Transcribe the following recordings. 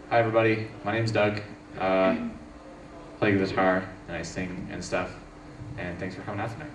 Hi everybody, my name's Doug. Play guitar and I sing and stuff. And thanks for coming out tonight.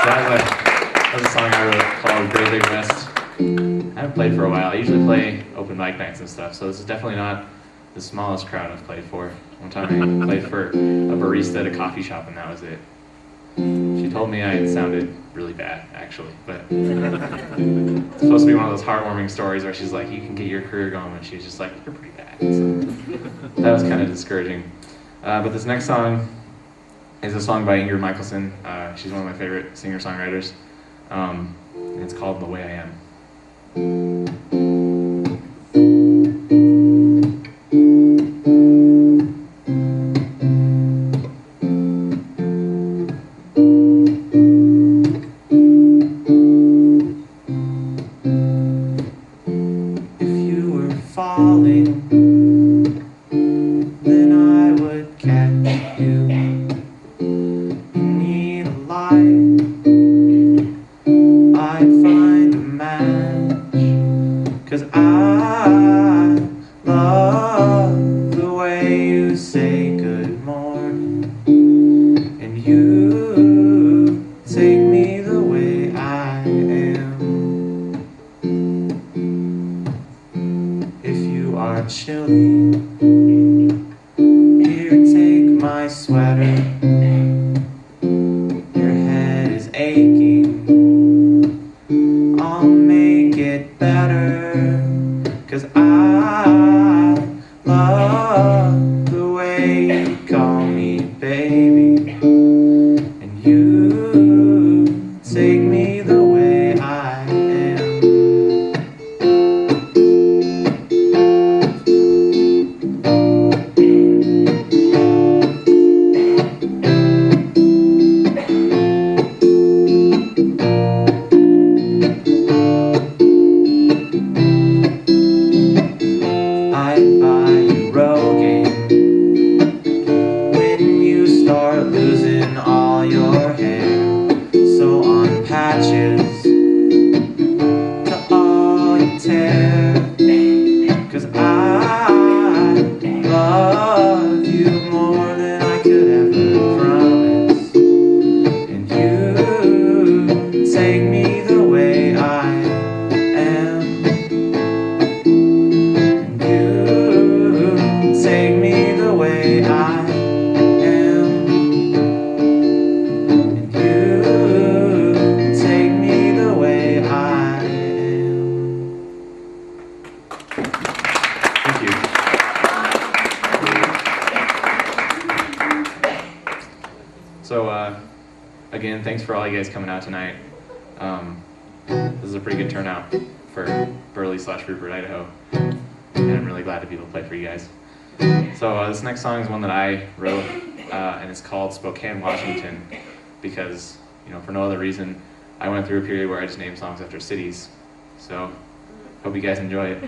That was a song I wrote called Great Big Mist. I haven't played for a while. I usually play open mic nights and stuff, so this is definitely not the smallest crowd I've played for. One time I played for a barista at a coffee shop and that was it. She told me I sounded really bad, actually, but it's supposed to be one of those heartwarming stories where she's like, you can get your career going, and she's just like, you're pretty bad. So that was kind of discouraging. But this next song is a song by Ingrid Michaelson. She's one of my favorite singer-songwriters. It's called The Way I Am. If you were falling, then I would catch you. I'd find a match, 'cause I love the way you say good morning, and you take me the way I am. If you are chilly, here, take my sweater. Your head is aching, I'll make it better, 'cause I love the way you call me baby, and you take me the way I am. I'd buy you Rogaine when you start losing latches to all you tear, 'cause I love you more than I could ever promise, and you take me the way I am, and you take me the way I am, and you take me the way I am. Thank you. So, again, thanks for all you guys coming out tonight. This is a pretty good turnout for Burley/Rupert, Idaho, and I'm really glad to be able to play for you guys. So this next song is one that I wrote, and it's called Spokane, Washington, because, you know, for no other reason, I went through a period where I just named songs after cities. So, hope you guys enjoy it.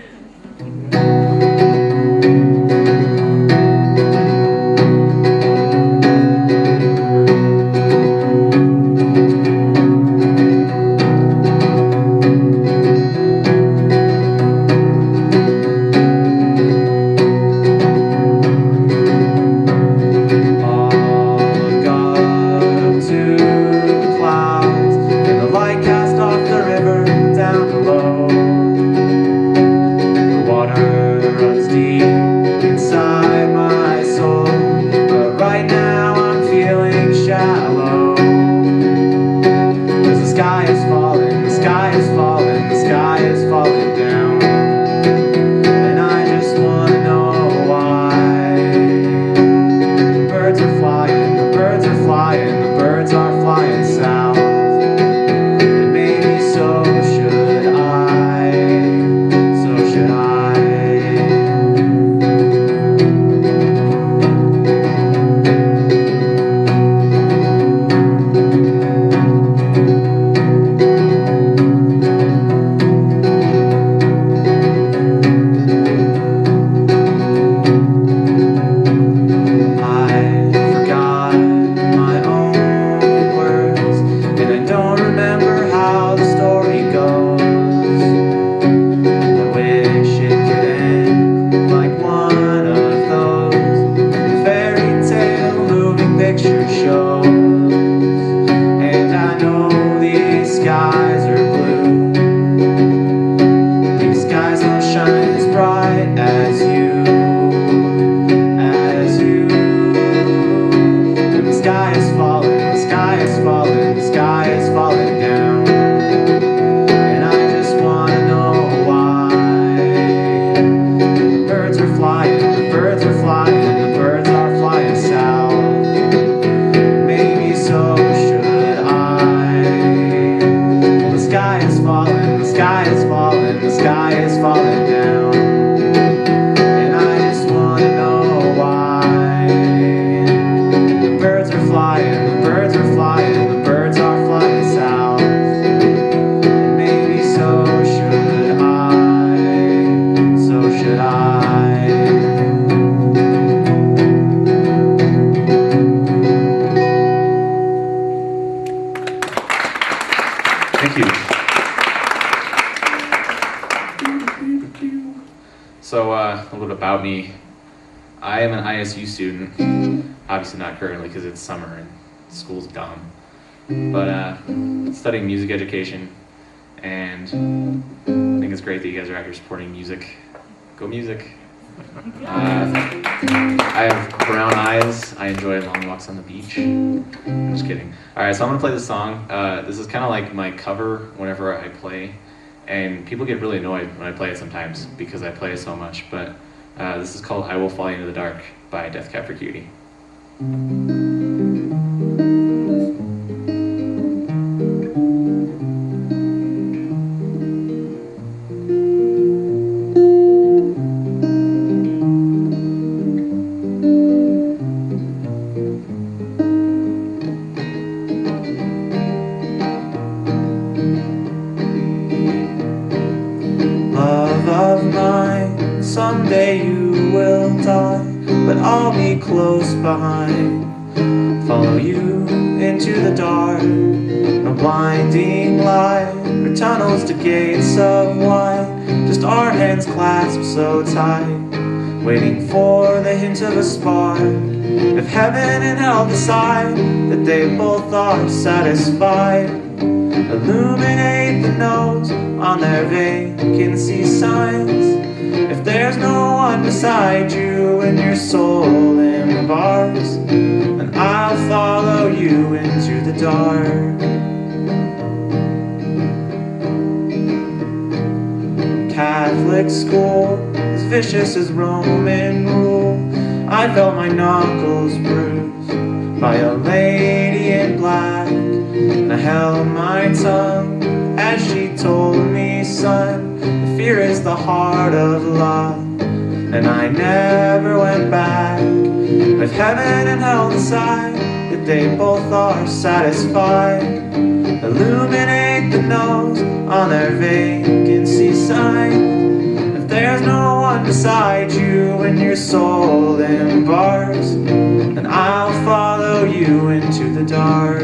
So a little bit about me. I am an ISU student, obviously not currently because it's summer and school's dumb, but studying music education, and I think it's great that you guys are out here supporting music. Go music. I have brown eyes. I enjoy long walks on the beach. I'm just kidding. Alright, so I'm going to play this song. This is kind of like my cover whenever I play, and people get really annoyed when I play it sometimes because I play it so much, but this is called I Will Fly Into the Dark by Death Cab for Cutie. Someday you will die, but I'll be close behind. Follow you into the dark. No blinding light, or tunnels to gates of wine, just our hands clasped so tight, waiting for the hint of a spark. If heaven and hell decide that they both are satisfied, illuminate the no's on their vacancy signs. If there's no one beside you and your soul in bars, then I'll follow you into the dark. Catholic school, as vicious as Roman rule, I felt my knuckles bruised by a lady in black, and I held my tongue as she told me, son, the fear is the heart of love, and I never went back. If heaven and hell decide that they both are satisfied, illuminate the no's on their vacancy sign. If there's no one beside you and your soul in bars, then I'll follow you into the dark.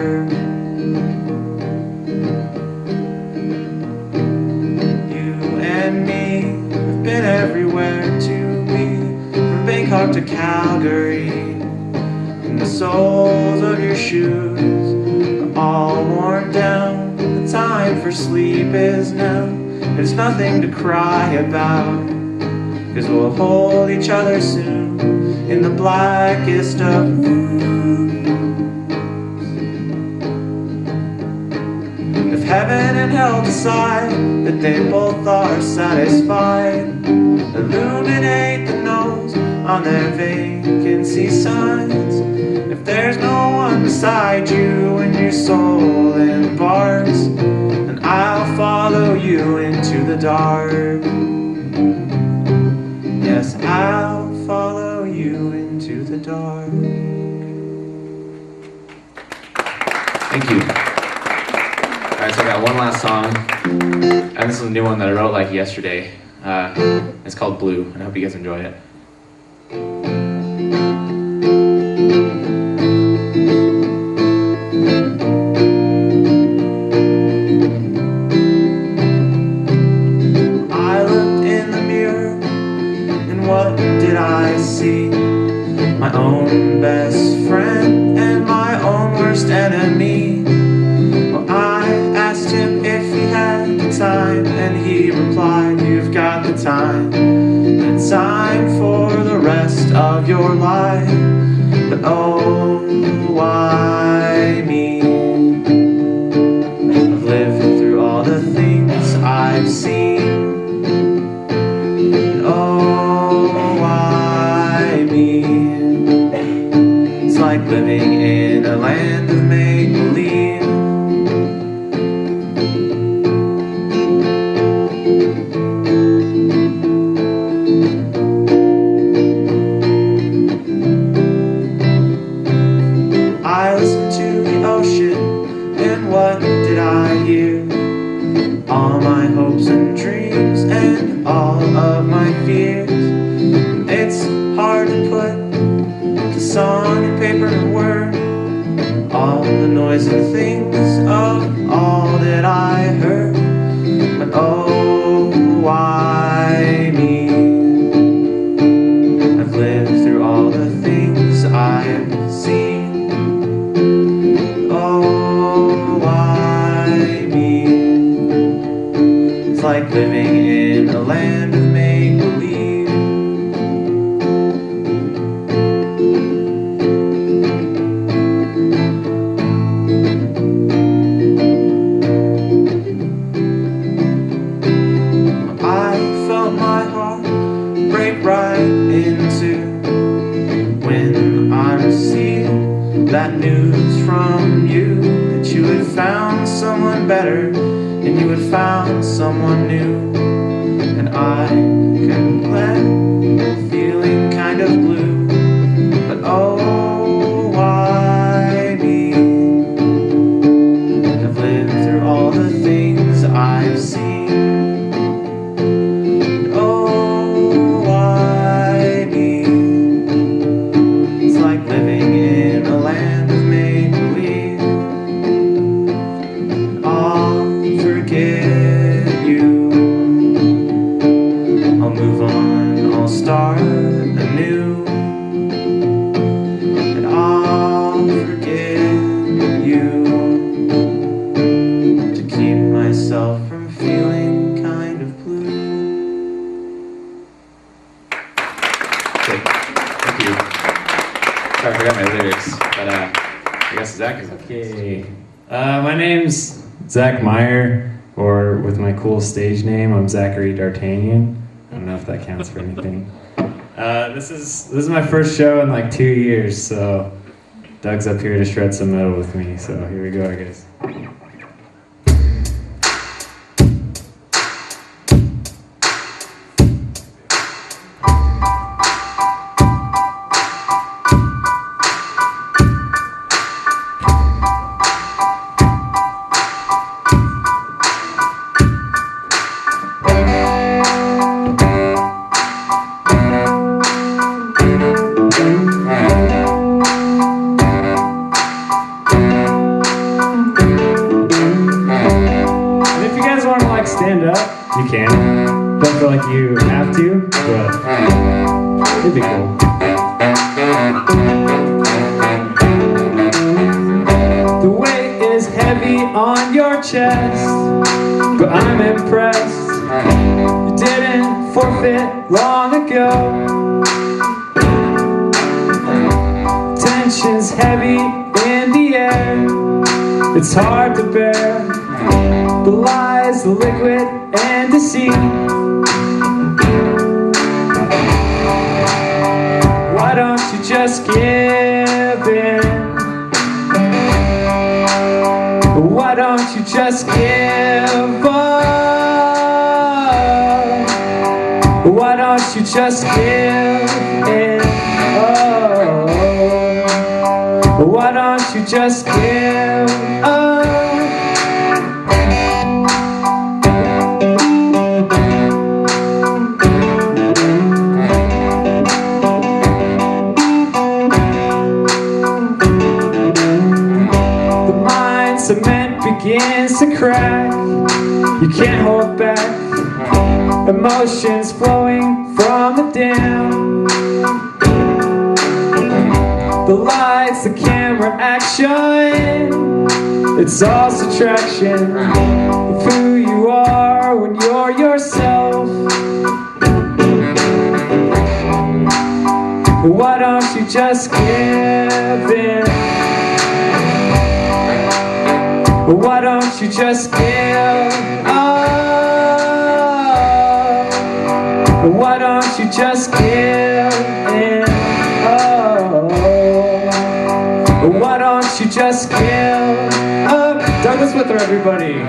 You and me have been everywhere to be, from Bangkok to Calgary, and the soles of your shoes are all worn down. The time for sleep is now. There's nothing to cry about, 'cause we'll hold each other soon in the blackest of moods. If heaven and hell decide that they both are satisfied, illuminate the no's on their vacancy signs. If there's no one beside you and your soul in bars, then I'll follow you into the dark. Yes, I'll follow you into the dark. Thank you. Alright, so I got one last song, and this is a new one that I wrote like yesterday. It's called Blue, and I hope you guys enjoy it. What did I see? My own best friend and my own worst enemy. Well, I asked him if he had the time, and he replied, you've got the time. The time for the rest of your life. But oh, why me? I've lived through all the things I've seen. And oh, why me? It's like living in a land of make-believe. I listened to the ocean, and what did I hear? All my hopes and dreams and all of my fears. It's hard to put to song and paper and word all the noise and things of all that I heard. But oh, why me? I've lived through all the things I've seen. Oh, why me? It's like living in a land of make-believe. I felt my heart break right in two when I received that news from you, that you had found someone better and you had found someone new. And I couldn't let feeling kind of blue. But oh, why me? I've lived through all the things I've seen. And oh, why me? It's like living in a land of make-believe. Okay. My name's Zach MAIER, or with my cool stage name, I'm Zachary D'Artagnan. I don't know if that counts for anything. This is my first show in like 2 years, so Doug's up here to shred some metal with me, so here we go, I guess. Stand up, you can. Don't feel like you have to, but it'd be cool. The weight is heavy on your chest, but I'm impressed. You didn't forfeit long ago. Tension's heavy in the air. It's hard to bear. The lies, the liquid, and deceit. Why don't you just give in? Why don't you just give up? Why don't you just give in? Oh, why don't you just give up? Cement begins to crack. You can't hold back. Emotions flowing from the dam. The lights, the camera action. It's all subtraction of who you are when you're yourself. Why don't you just give in? Why don't you just give up? Why don't you just give in? Oh, why don't you just give up? Douglas Withrow, everybody.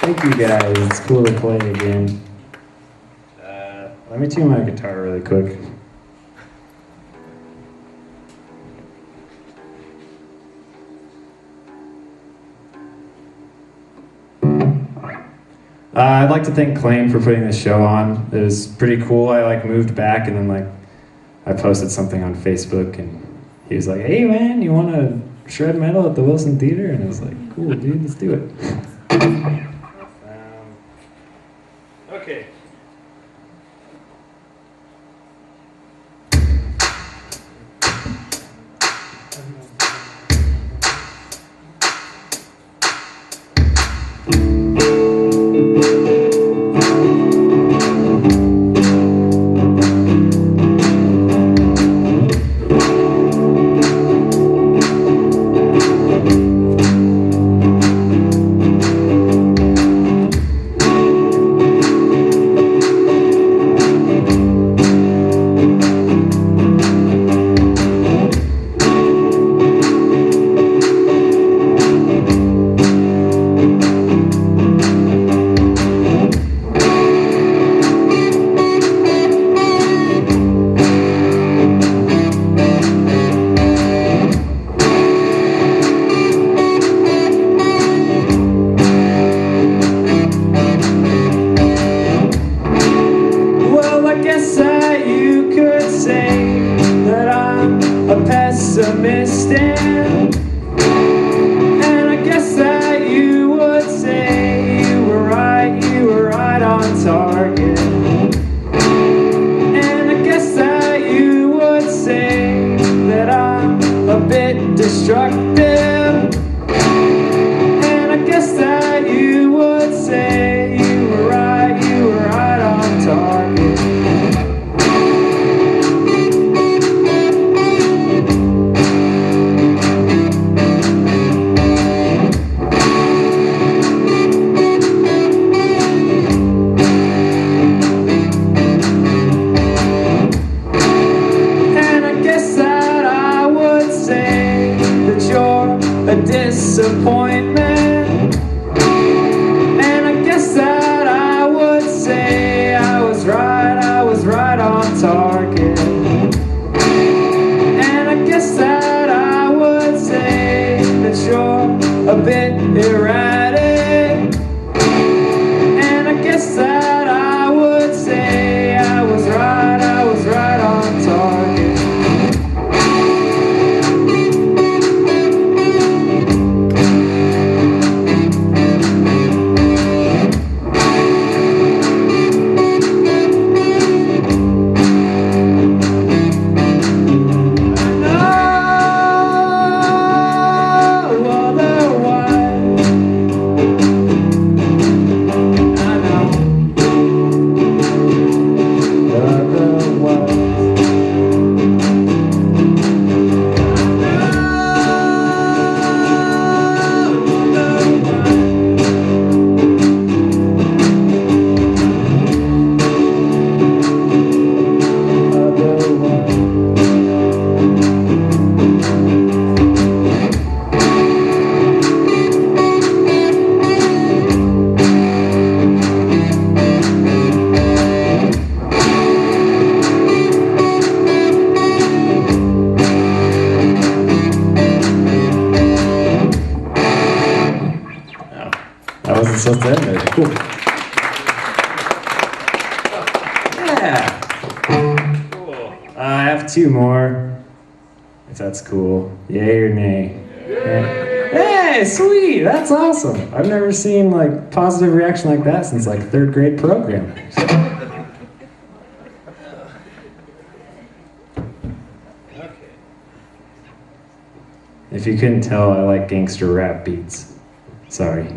Thank you guys, it's cool to play again. Let me tune my guitar really quick. I'd like to thank CLANYE for putting this show on. It was pretty cool. I moved back and then I posted something on Facebook and he was like, "Hey man, you want to shred metal at the Wilson Theater?" And I was like, "Cool dude, let's do it." Okay. supposed to end there. Cool. Yeah. Cool. I have two more, if that's cool. Yay or nay? Yay. Hey, sweet! That's awesome. I've never seen like positive reaction like that since like 3rd grade program. If you couldn't tell, I like gangster rap beats. Sorry.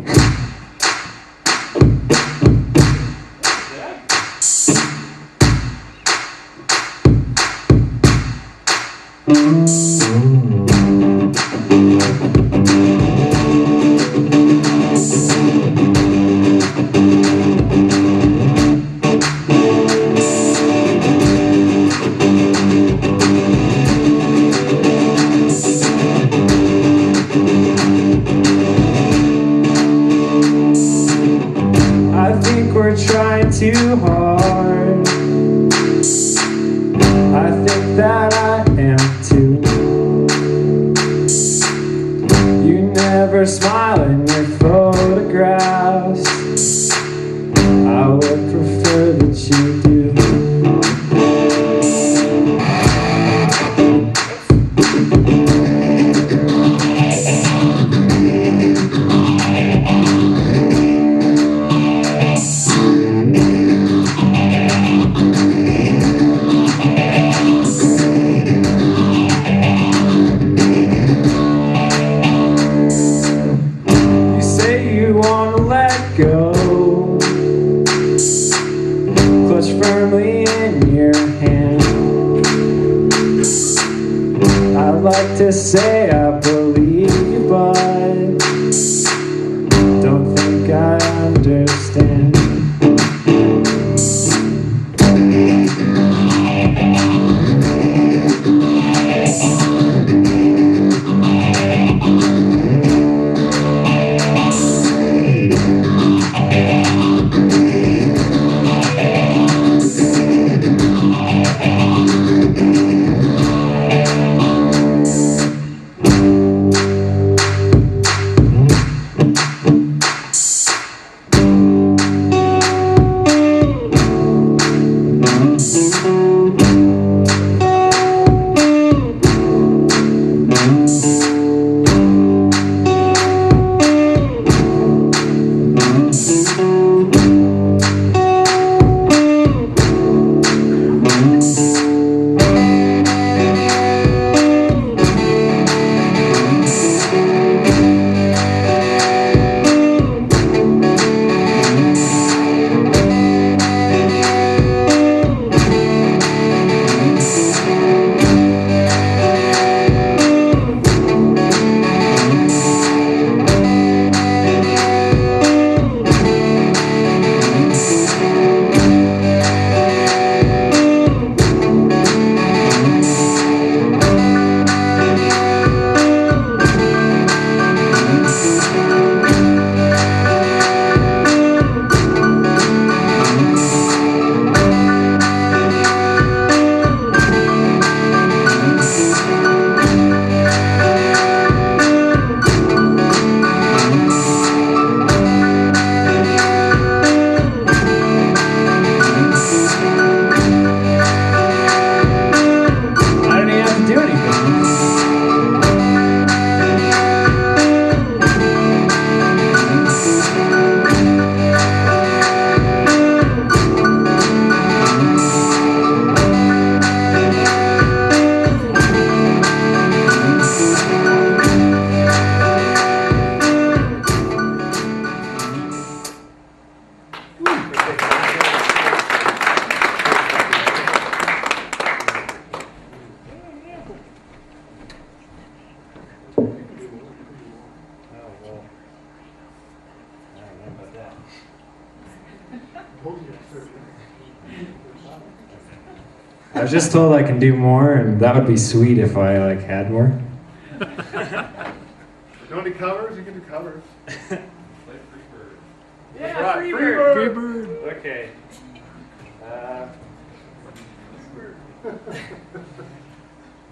Too hard. I think that I am too. You never smile in your photographs. I would prefer that you do. Firmly in your hand. I'd like to say I believe you, but don't think I understand. I was just told I can do more, and that would be sweet if I like had more. You want any covers? You can do covers. Play Freebird. Yeah, right. Freebird. Freebird. Okay.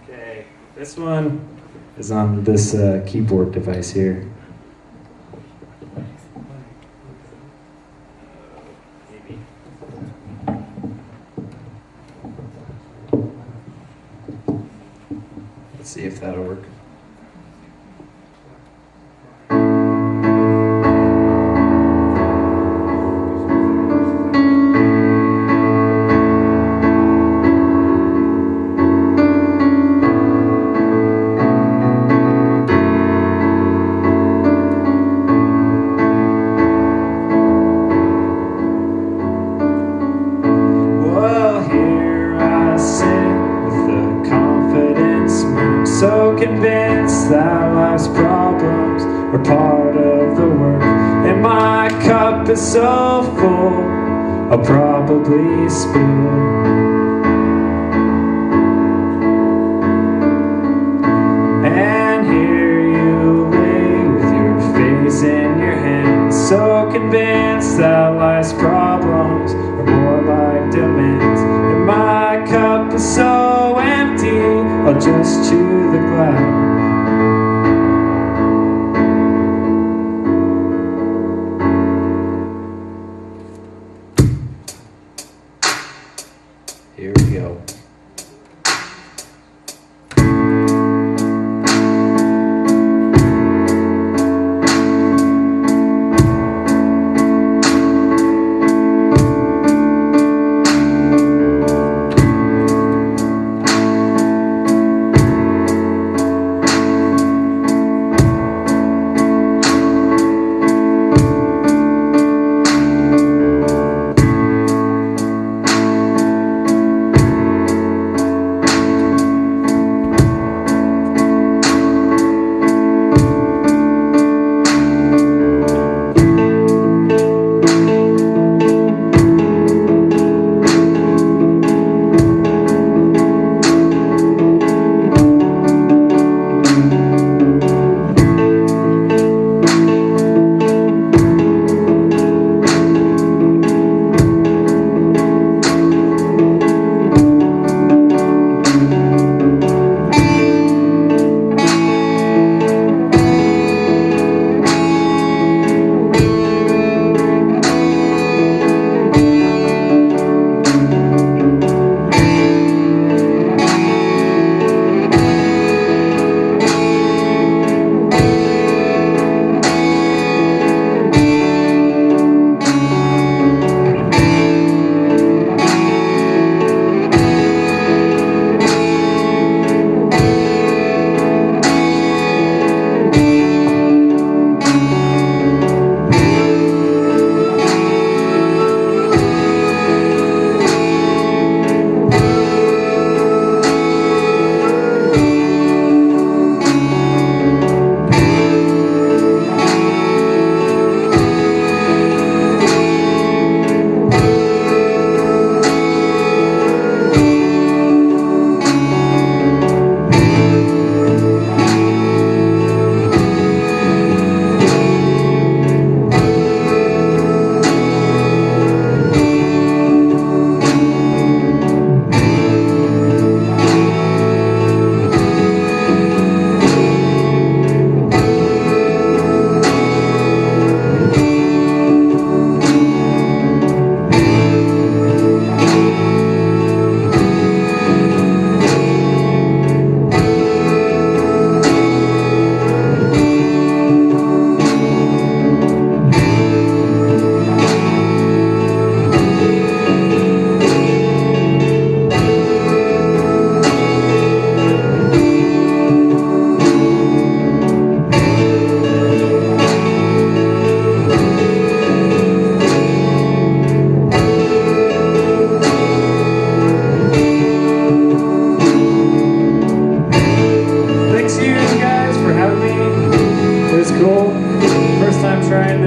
Okay. This one is on this keyboard device here. Let's see if that'll work. So convinced that life's problems are part of the work, and my cup is so full, I'll probably spill. And here you lay with your face in your hands, so convinced that life's problems are more like demands, and my cup is so empty, I'll just chew the glass. Here we go.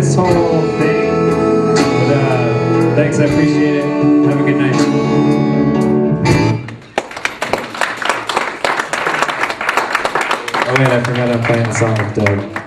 this whole thing. But thanks, I appreciate it. Have a good night. Oh wait, I forgot I'm playing the song with Doug.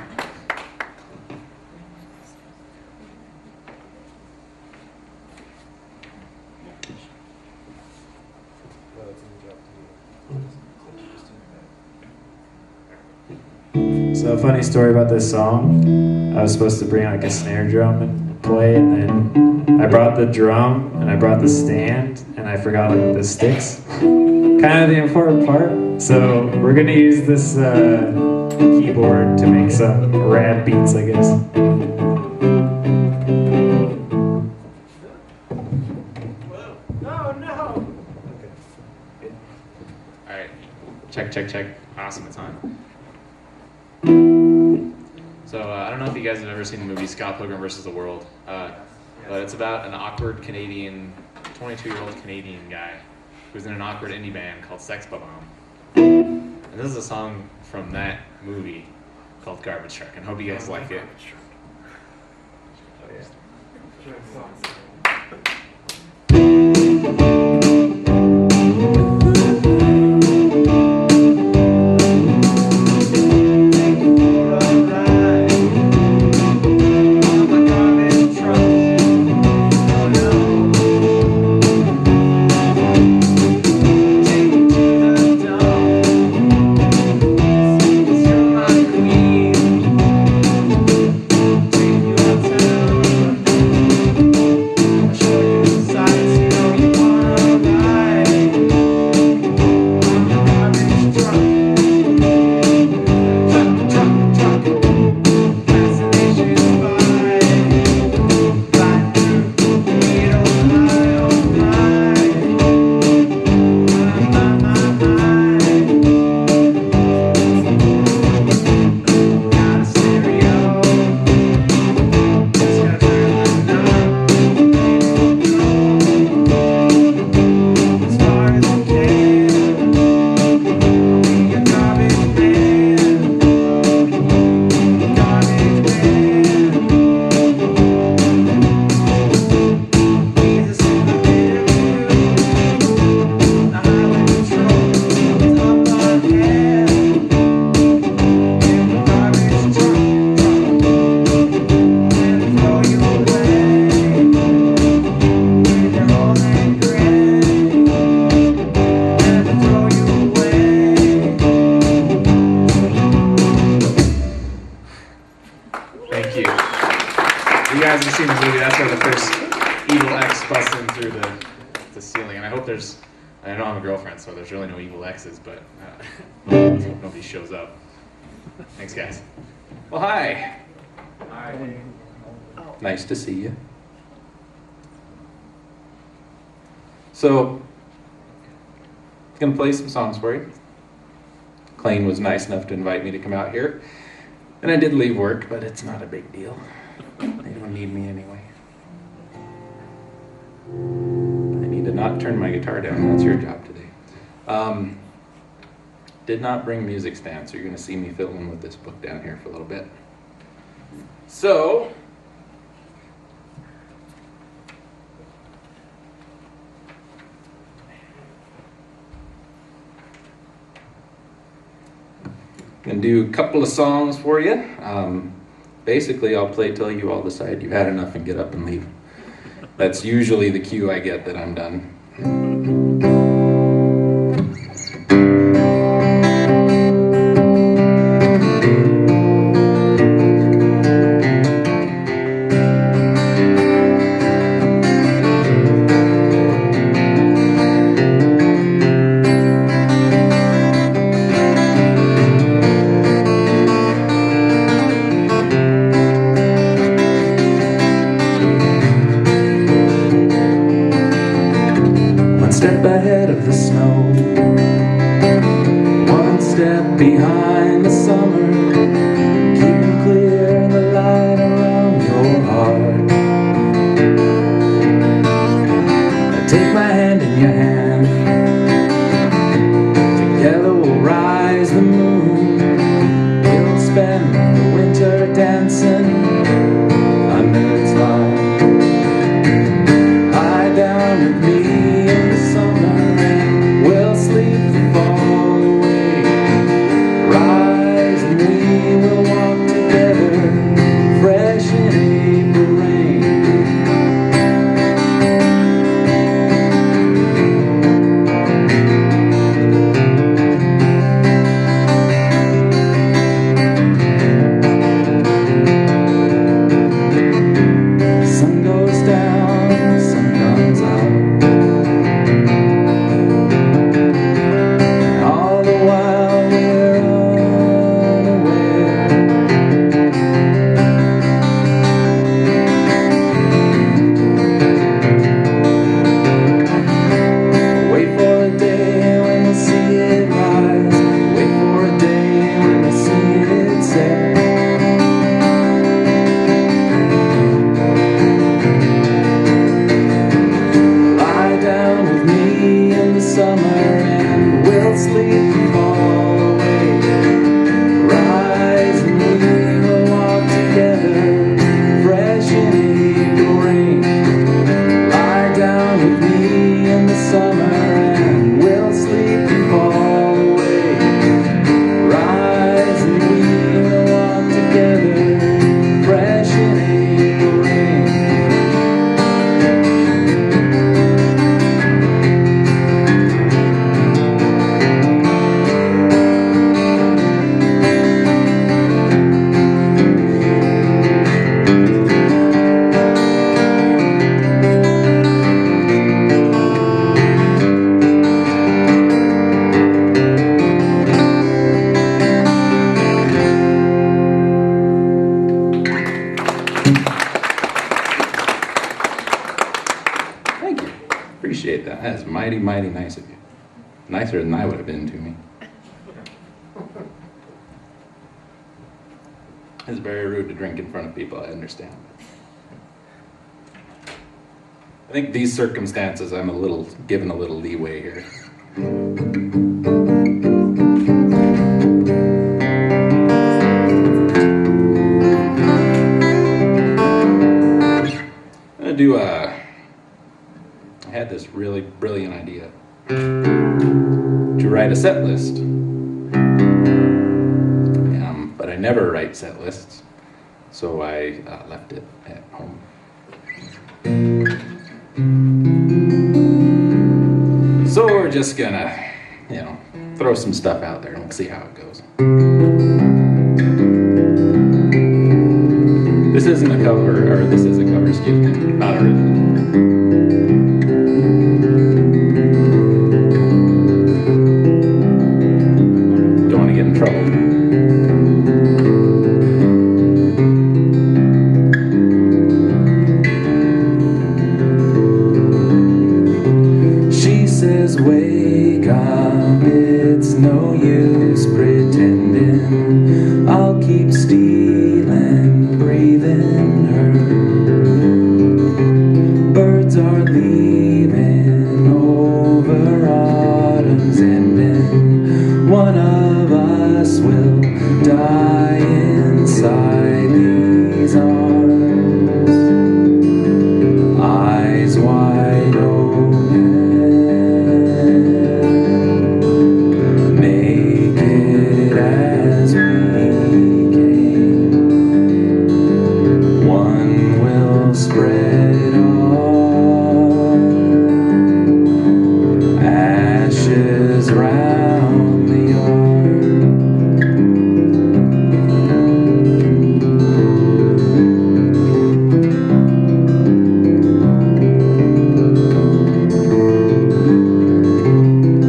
So a funny story about this song, I was supposed to bring like a snare drum and play it, and then I brought the drum and I brought the stand and I forgot like the sticks. Kind of the important part. So we're gonna use this keyboard to make some rad beats, I guess. Alright, check, check, check. Awesome, it's on. So, I don't know if you guys have ever seen the movie Scott Pilgrim vs. the World, but it's about an awkward Canadian, 22-year-old Canadian guy who's in an awkward indie band called Sex Bomb. And this is a song from that movie called Garbage Truck, and hope you guys like it. Thank you. You guys have seen the movie. That's where the first evil X busts in through the ceiling. And I hope there's, I don't have a girlfriend, so there's really no evil X's, but nobody shows up. Thanks, guys. Well, hi. Hi. Nice to see you. So, I'm going to play some songs for you. CLANYE was nice enough to invite me to come out here. And I did leave work, but it's not a big deal. They don't need me anyway. I need to not turn my guitar down. That's your job today. Did not bring music stand, so you're going to see me fiddling with this book down here for a little bit. So, I'm going to do a couple of songs for you. Basically, I'll play till you all decide you've had enough and get up and leave. That's usually the cue I get that I'm done. Step ahead of the snow, one step behind the summer, keeping clear the light around your heart. Take my hand in your hand, together we'll rise the moon. We'll spend the winter dancing under its light. Lie down with me in the summer, and fall away. Rise and we will walk together, fresh in April rain. Lie down with me in the summer and we'll sleep and fall away. Rise and we will walk together, fresh in April rain. Thank you. Appreciate that. That is mighty, mighty nice of you. Nicer than I would have been to me. It's very rude to drink in front of people, I understand. I think these circumstances, I'm given a little leeway here. I had this really brilliant idea to write a set list. But I never write set lists, so I left it at home. So we're just gonna, throw some stuff out there and we'll see how it goes. This isn't a cover, or this is a cover, excuse me, not original. Don't want to get in trouble. She says, wake up, it's no use pretending. I'll keep stealing, breathing her. Birds are leaving over autumn's ending. One of us will die inside these arms. Eyes wide open. Make it as we came. One will spread on. Ashes round the yard.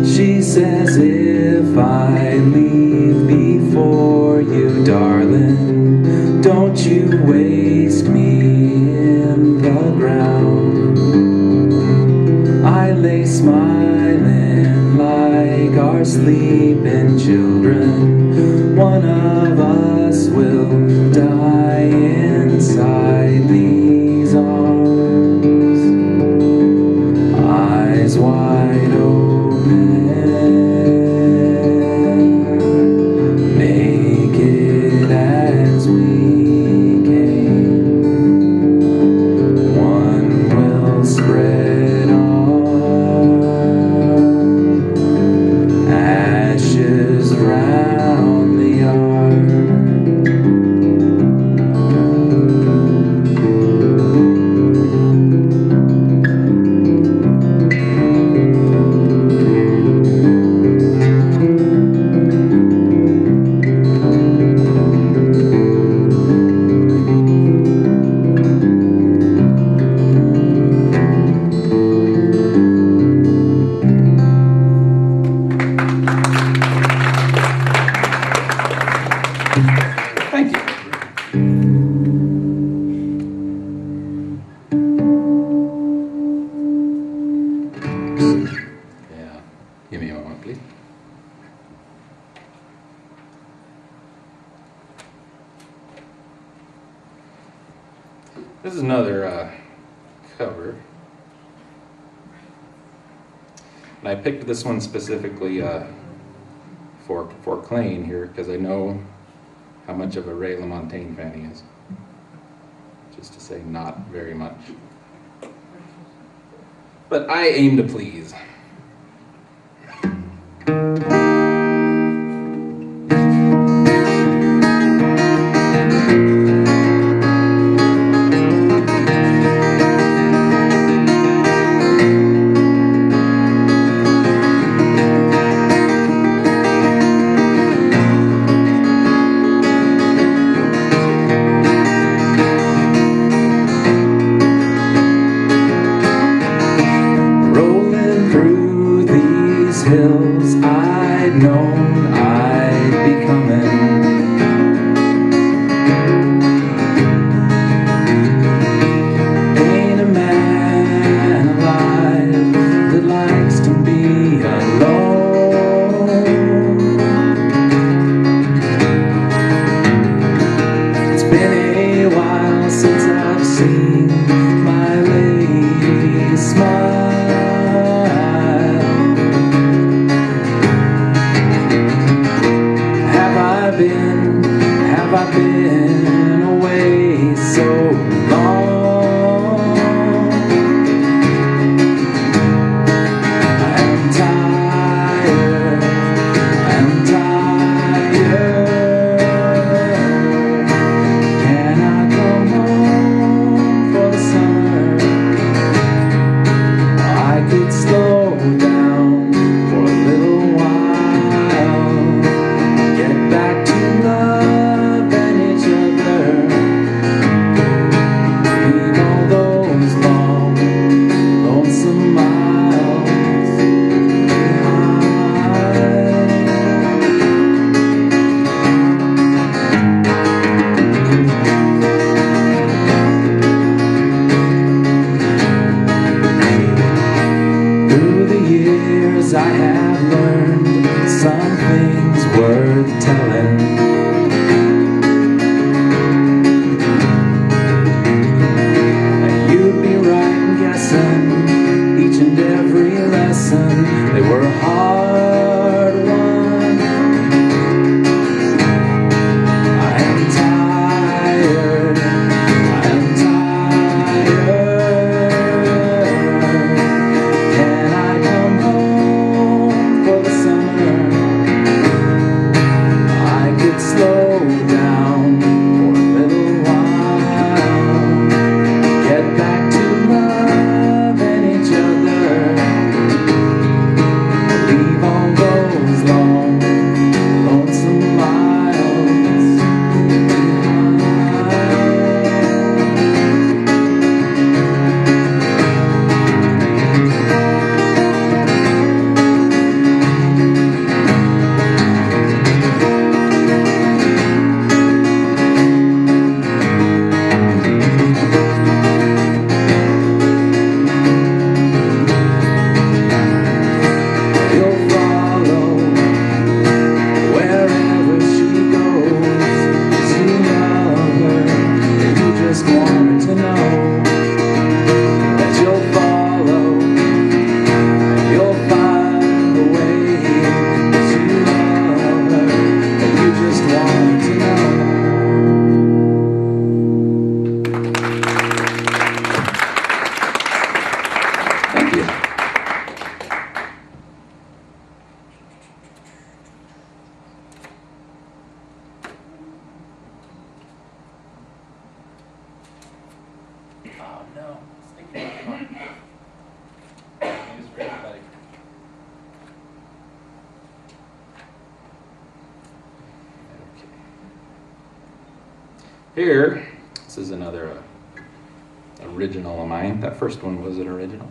She says, if I leave before you, darling, don't you waste me in the ground. I lay smiling like our sleeping children. One of us will die inside these arms. Eyes wide open. Make it as we came. One will spread on. Ashes round the yard. Thank you. Yeah, give me a moment, please. This is another cover. And I picked this one specifically for CLANYE here because I know how much of a Ray LaMontagne fan he is. Just to say not very much. But I aim to please. Hills I'd known I'd be coming. Ain't a man alive that likes to be alone. It's been a while since I've seen my lady smile. Have I been away so long? I'm tired, I'm tired. Can I come home for the summer? I could slow down for a little while, get back to love and each other, leave all those long, lonesome miles behind. Through the years I have learned some things worth telling. And you'd be right in guessing each and every lesson, they were hard won. I am tired, I am tired. Can I come home for the summer? I could slow down for a little while, get back to love and each other, leave all those long, lonesome miles behind. You'll follow wherever she goes, 'cause you love her and you just want her to know that you'll follow and you'll find a way, 'cause you love her and you just want her to know. Thank you. Oh no, stinking. Come on. News for everybody. Okay. Here, this is another original of mine. That first one was an original.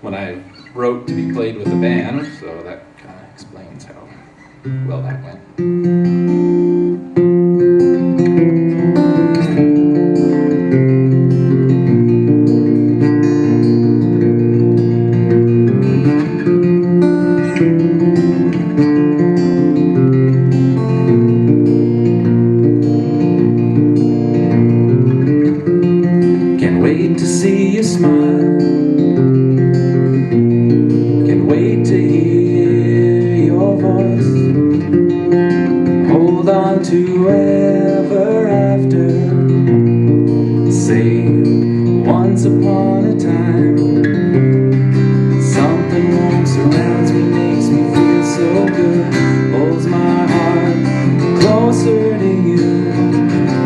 When I wrote to be played with the band, so that kind of explains how well that went. Can't wait to see you smile, can't wait to hear your voice. on to ever after. Say once upon a time. Something warm surrounds me, makes me feel so good. Holds my heart closer to you.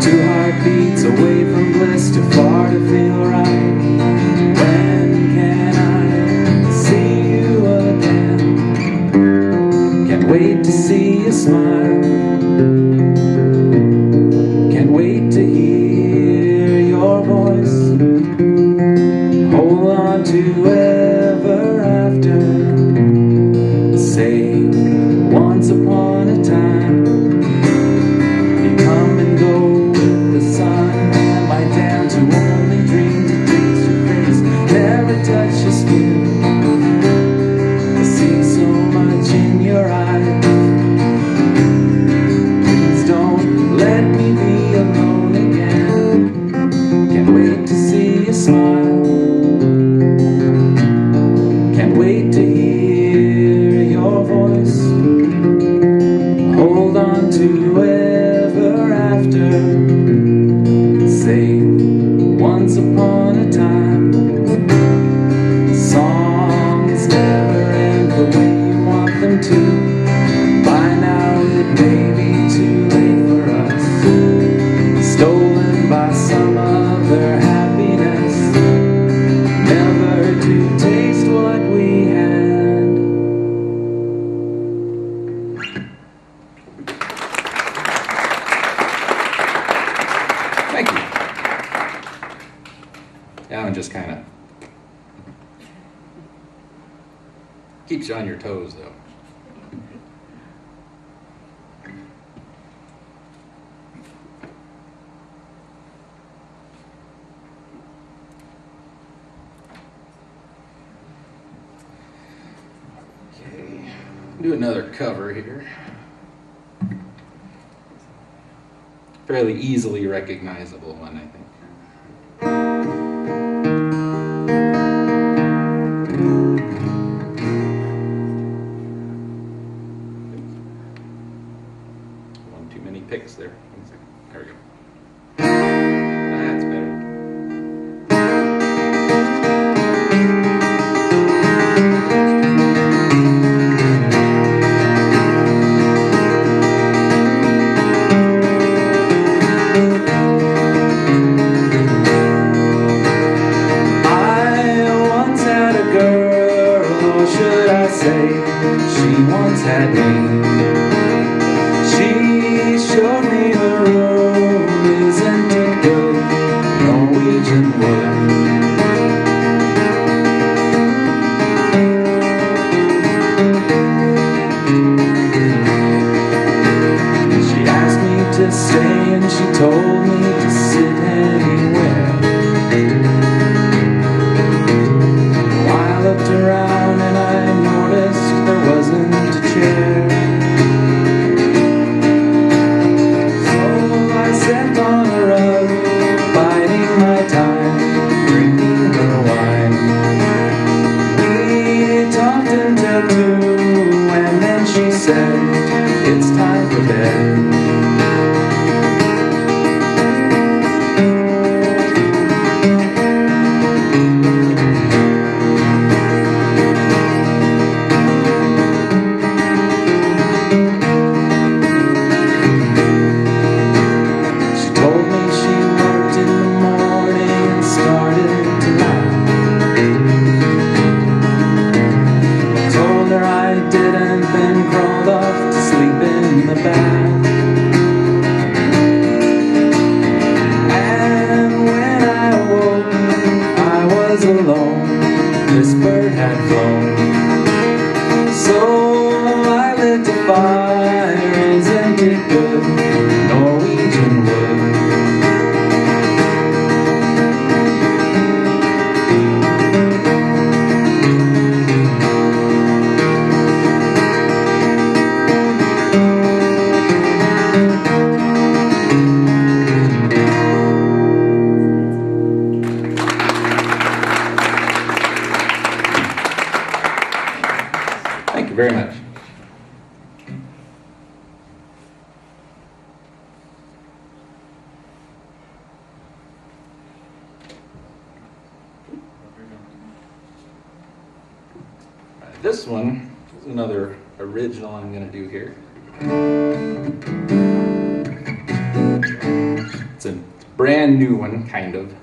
2 heartbeats away from bliss, too far to feel right. When can I see you again? Can't wait to see you smile. Can't wait to hear your voice. Hold on to ever after. Say once upon a time. You come and go with the sun. Am I down to only dream to taste your face? Never touch your skin. I see so much in your eyes. Please don't let me be alone again. Can't wait to see you smile. Can't wait to hear your voice. Hold on to ever after. Say once upon a time. Songs never end the way you want them to. By now it may be too late for us. Stolen by some other happiness. Never to taste what we had. Thank you. That one just kind of keeps you on your toes, though. Okay, do another cover here. Fairly easily recognizable one, I think. One too many picks there. 1 second. There we go. That's better. She once had me. She showed me the road. Isn't it good? Norwegian wood. She asked me to stay and she told me to sit anywhere. I looked around and I noticed there wasn't a chair. So I sat on a rug, biding my time, drinking her wine. We talked until 2, and then she said, it's time for bed. This one is another original I'm going to do here. It's a brand new one, kind of.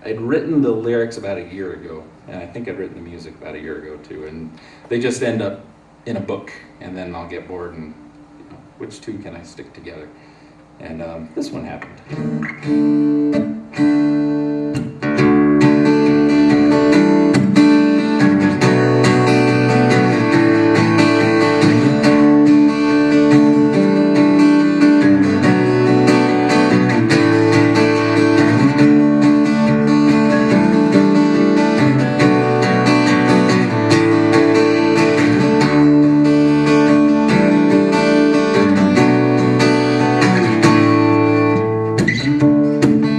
I'd written the lyrics about a year ago, and I think I'd written the music about a year ago too, and they just end up in a book, and then I'll get bored and, you know, which two can I stick together? And this one happened.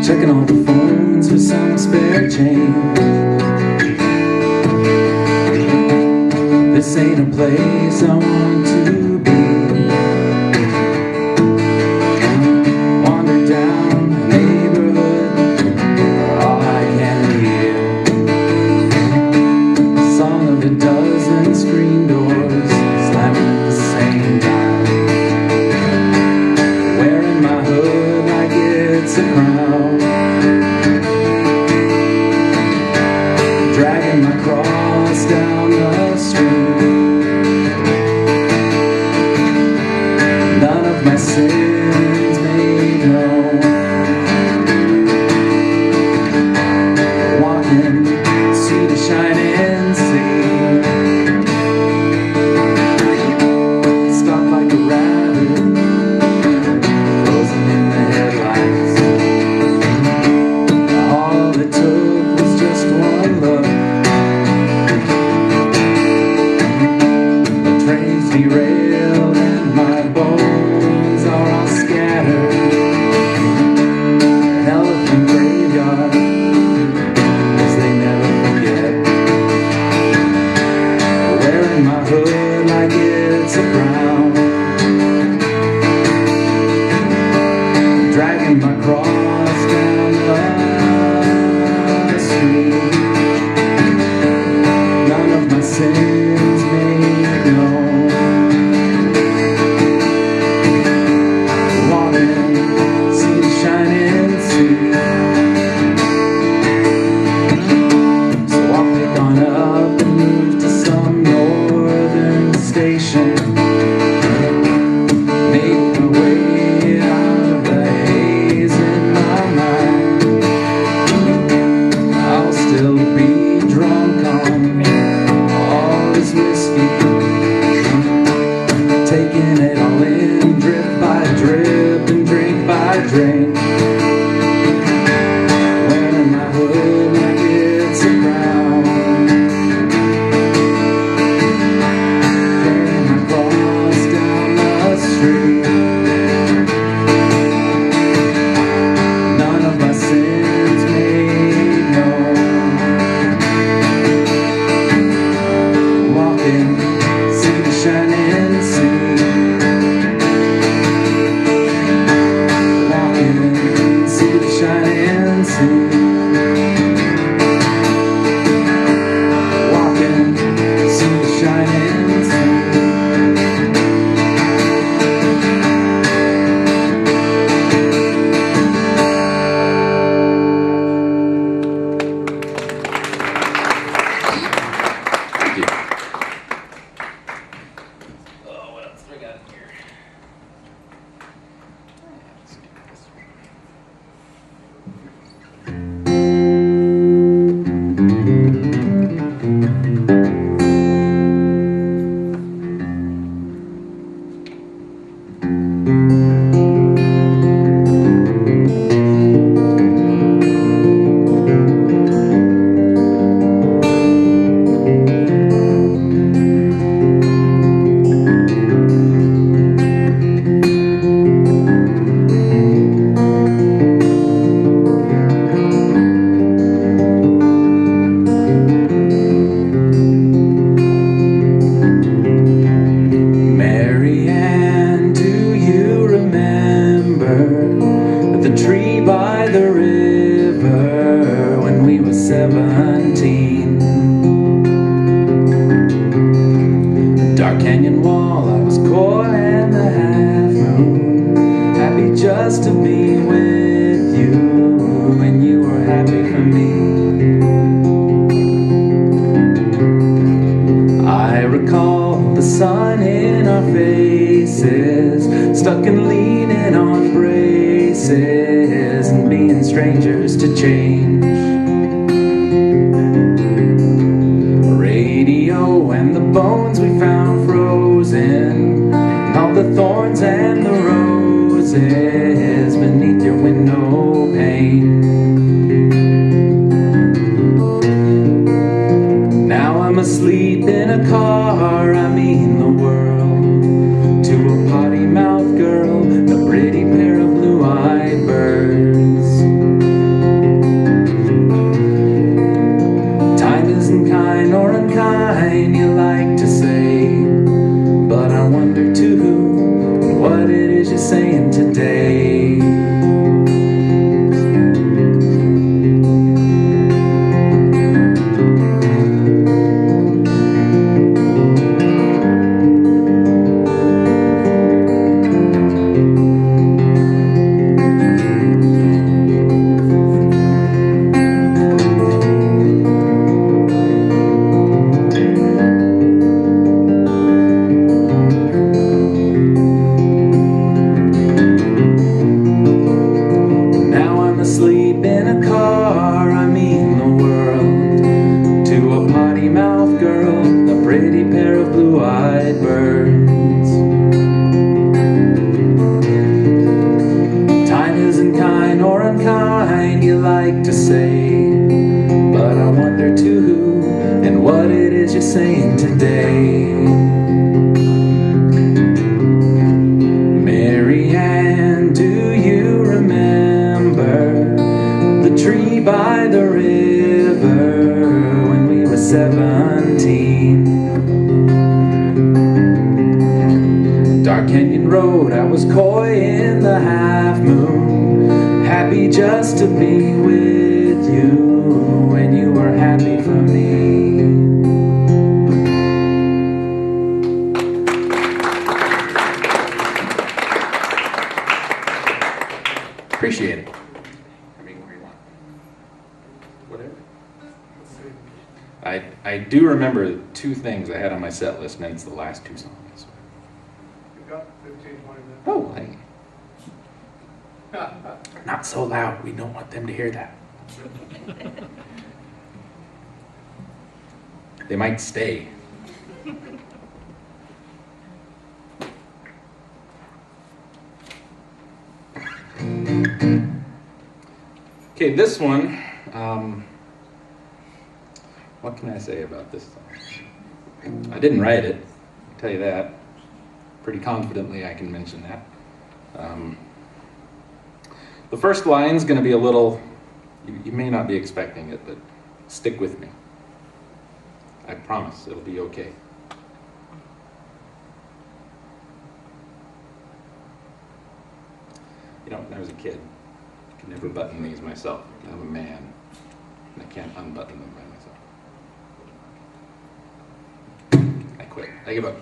Checking all the phones for some spare change. This ain't a place I want to be. Wander down the neighborhood, all I can hear. Song of a dozen screen doors slamming at the same time. Wearing my hood like it's a crown. Dragging my cross down the street. None of my sins made known. Walking, see the shining sea. Stalked like a rabbit, frozen in the headlights. All it took was just one look. The train's derailed and my bones are all scattered. An elephant graveyard, 'cause they never forget. Wearing my hood like it's a crown. Dragging my cross down the street. None of my sins made known. Walking, see the shining sea. So I'll pick on up and move to some northern station. Make my way out of the haze in my mind. I'll still be drunk on all this whiskey, taking it all in, drip by drip and drink by drink. Wearing my hood like it's a crown. Carrying my cross down the street. None of my sins made known. Walking, see the shining sea. Dark canyon wall, I was coy and the half moon, happy just to be with you, and you were happy for me. I recall the sun in our faces, stuck and leaning on braces, and being strangers to change. Radio and the bones we found frozen, and all the thorns and the roses beneath your window pane. Now I'm asleep in a car, I mean the world, to a potty mouth girl, a pretty pair of blue-eyed birds. Time isn't kind or unkind, you like to say, but I wonder too what it is you're saying today. Just to be with you, and you were happy for me. Appreciate it. I mean, where you want. Whatever. I do remember two things I had on my set list, and it's the last two songs. You've got 15, 20 minutes. Oh, hey. Not so loud, we don't want them to hear that. They might stay. Okay, this one, what can I say about this song? I didn't write it, I'll tell you that. Pretty confidently I can mention that. The first line's going to be a little, you may not be expecting it, but stick with me. I promise it'll be okay. You know, when I was a kid, I could never button these myself. I'm a man, and I can't unbutton them by myself. I quit. I give up.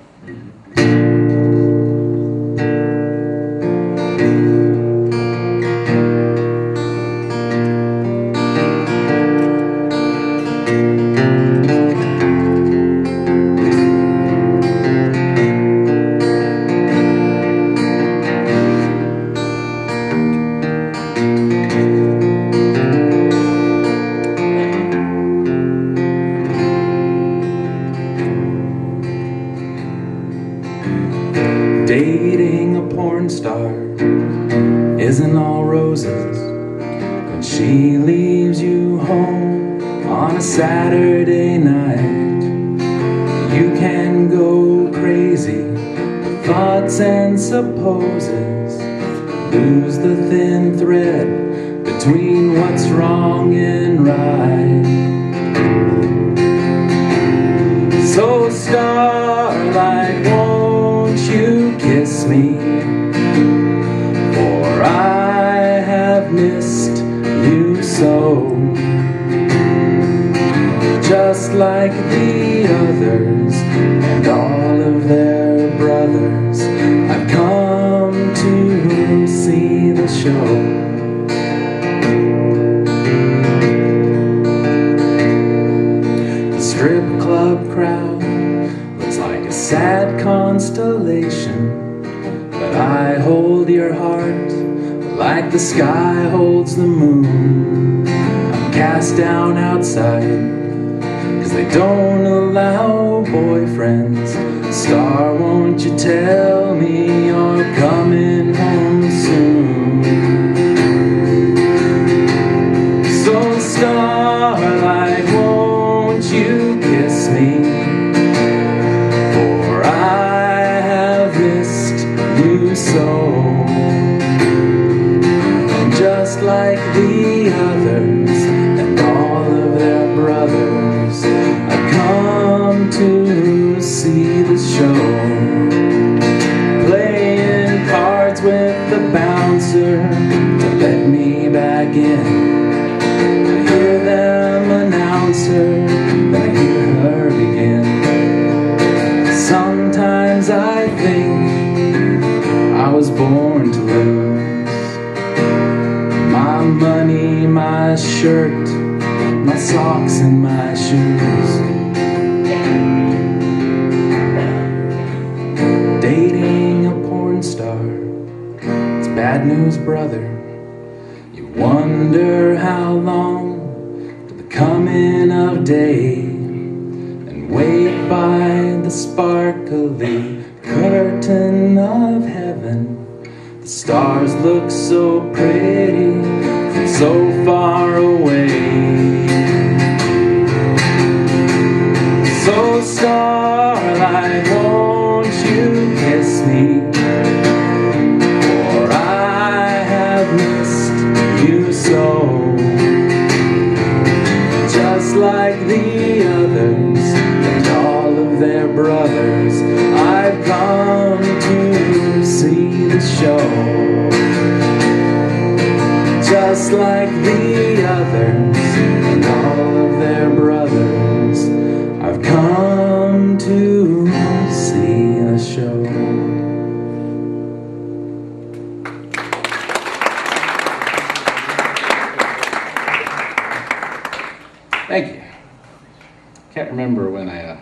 Dating a porn star isn't all roses. When she leaves you home on a Saturday night, you can go crazy with thoughts and supposes, lose the thin thread between what's wrong and right. So starlight, won't you kiss me, for I have missed you so, just like the others and all of their show. The strip club crowd looks like a sad constellation, but I hold your heart like the sky holds the moon. I'm cast down outside, 'cause they don't allow boyfriends. Star, won't you tell me you're coming home soon? So starlight, won't you kiss me? For I have missed you so. And just like the others and all of their brothers, I've come to see the show. Playing cards with the bouncer to let me back in. I hear them announce her, then I hear her begin. Sometimes I think I was born to lose. My money, my shirt, my socks and my shoes. Dating a porn star, it's bad news, brother. You wonder how long to the coming of day, and wait by the sparkly curtain of heaven. The stars look so pretty from so far away. So starlight, won't you kiss me? For I have missed you so. Just like the others and all of their brothers, I've come to see the show. Just like the others and all of their brothers, I've come to see the show. Thank you. Can't remember when I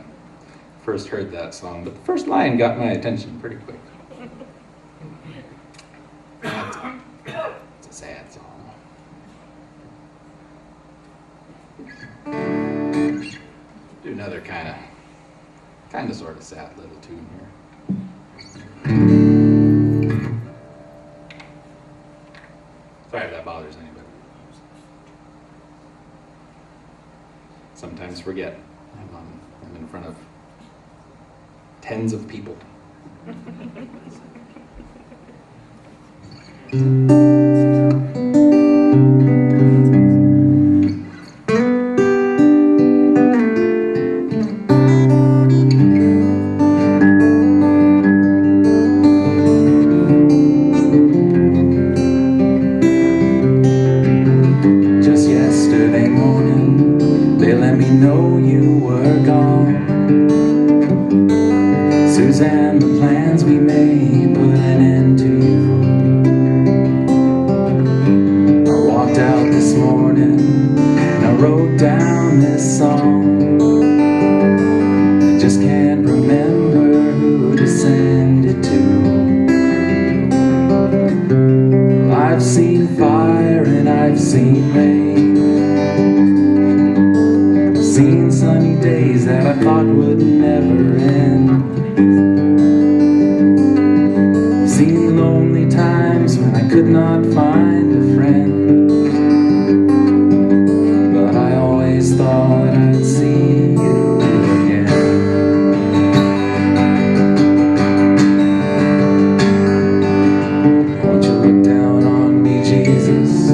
first heard that song, but the first line got my attention pretty quick. It's a sad song. Do another kind of sort of sad little tune here. Sorry if that bothers anybody. Sometimes forget I'm in front of tens of people. Just yesterday morning, they let me know you were gone. Suzanne, the plans we made put an end to you. I walked out this morning and I wrote down this song. I just can't remember who to send it to. Well, I've seen fire and I've seen rain. I've seen sunny days that I thought would never end. I've seen lonely times when I could not find a friend. But I always thought I'd see you again. Won't you look down on me, Jesus?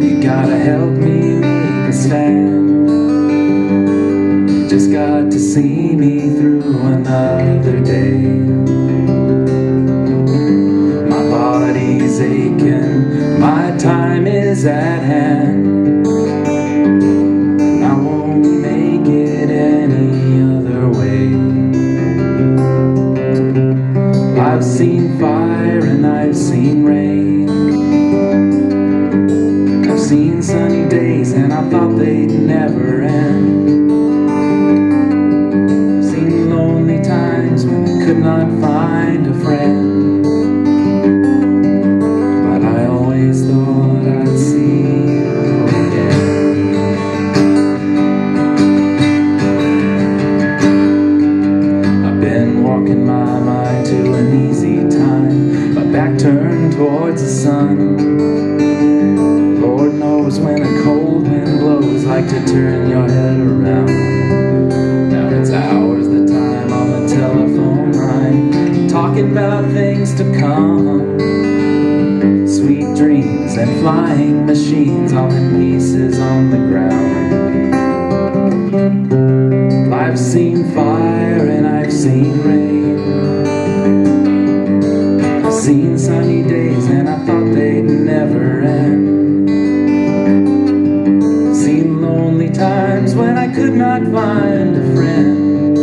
You gotta help me make a stand. You just got to see me through another day. My body's aching, my time is at hand, and I won't make it any other way. I've seen fire and I've seen rain. could not find a friend, but I always thought I'd see you again. I've been walking my mind to an easy time, my back turned towards the sun. Lord knows when a cold wind blows, like to turn your head around. Now it's hours the time on the telephone line, talking about things to come. Sweet dreams and flying machines all in pieces on the ground. I've seen fire and I've seen rain. I've seen sunny days and I thought they'd never end. Seen lonely times when I could not find a friend,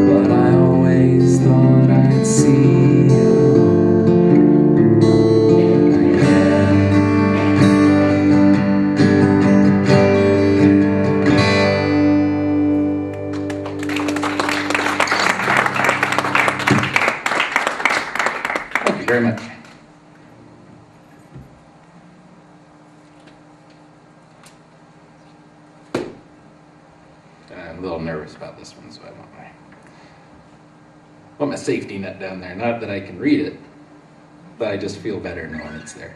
but I always thought I'd see you again. Thank you very much. I'm a little nervous about this one, so I want my safety net down there. Not that I can read it, but I just feel better knowing it's there.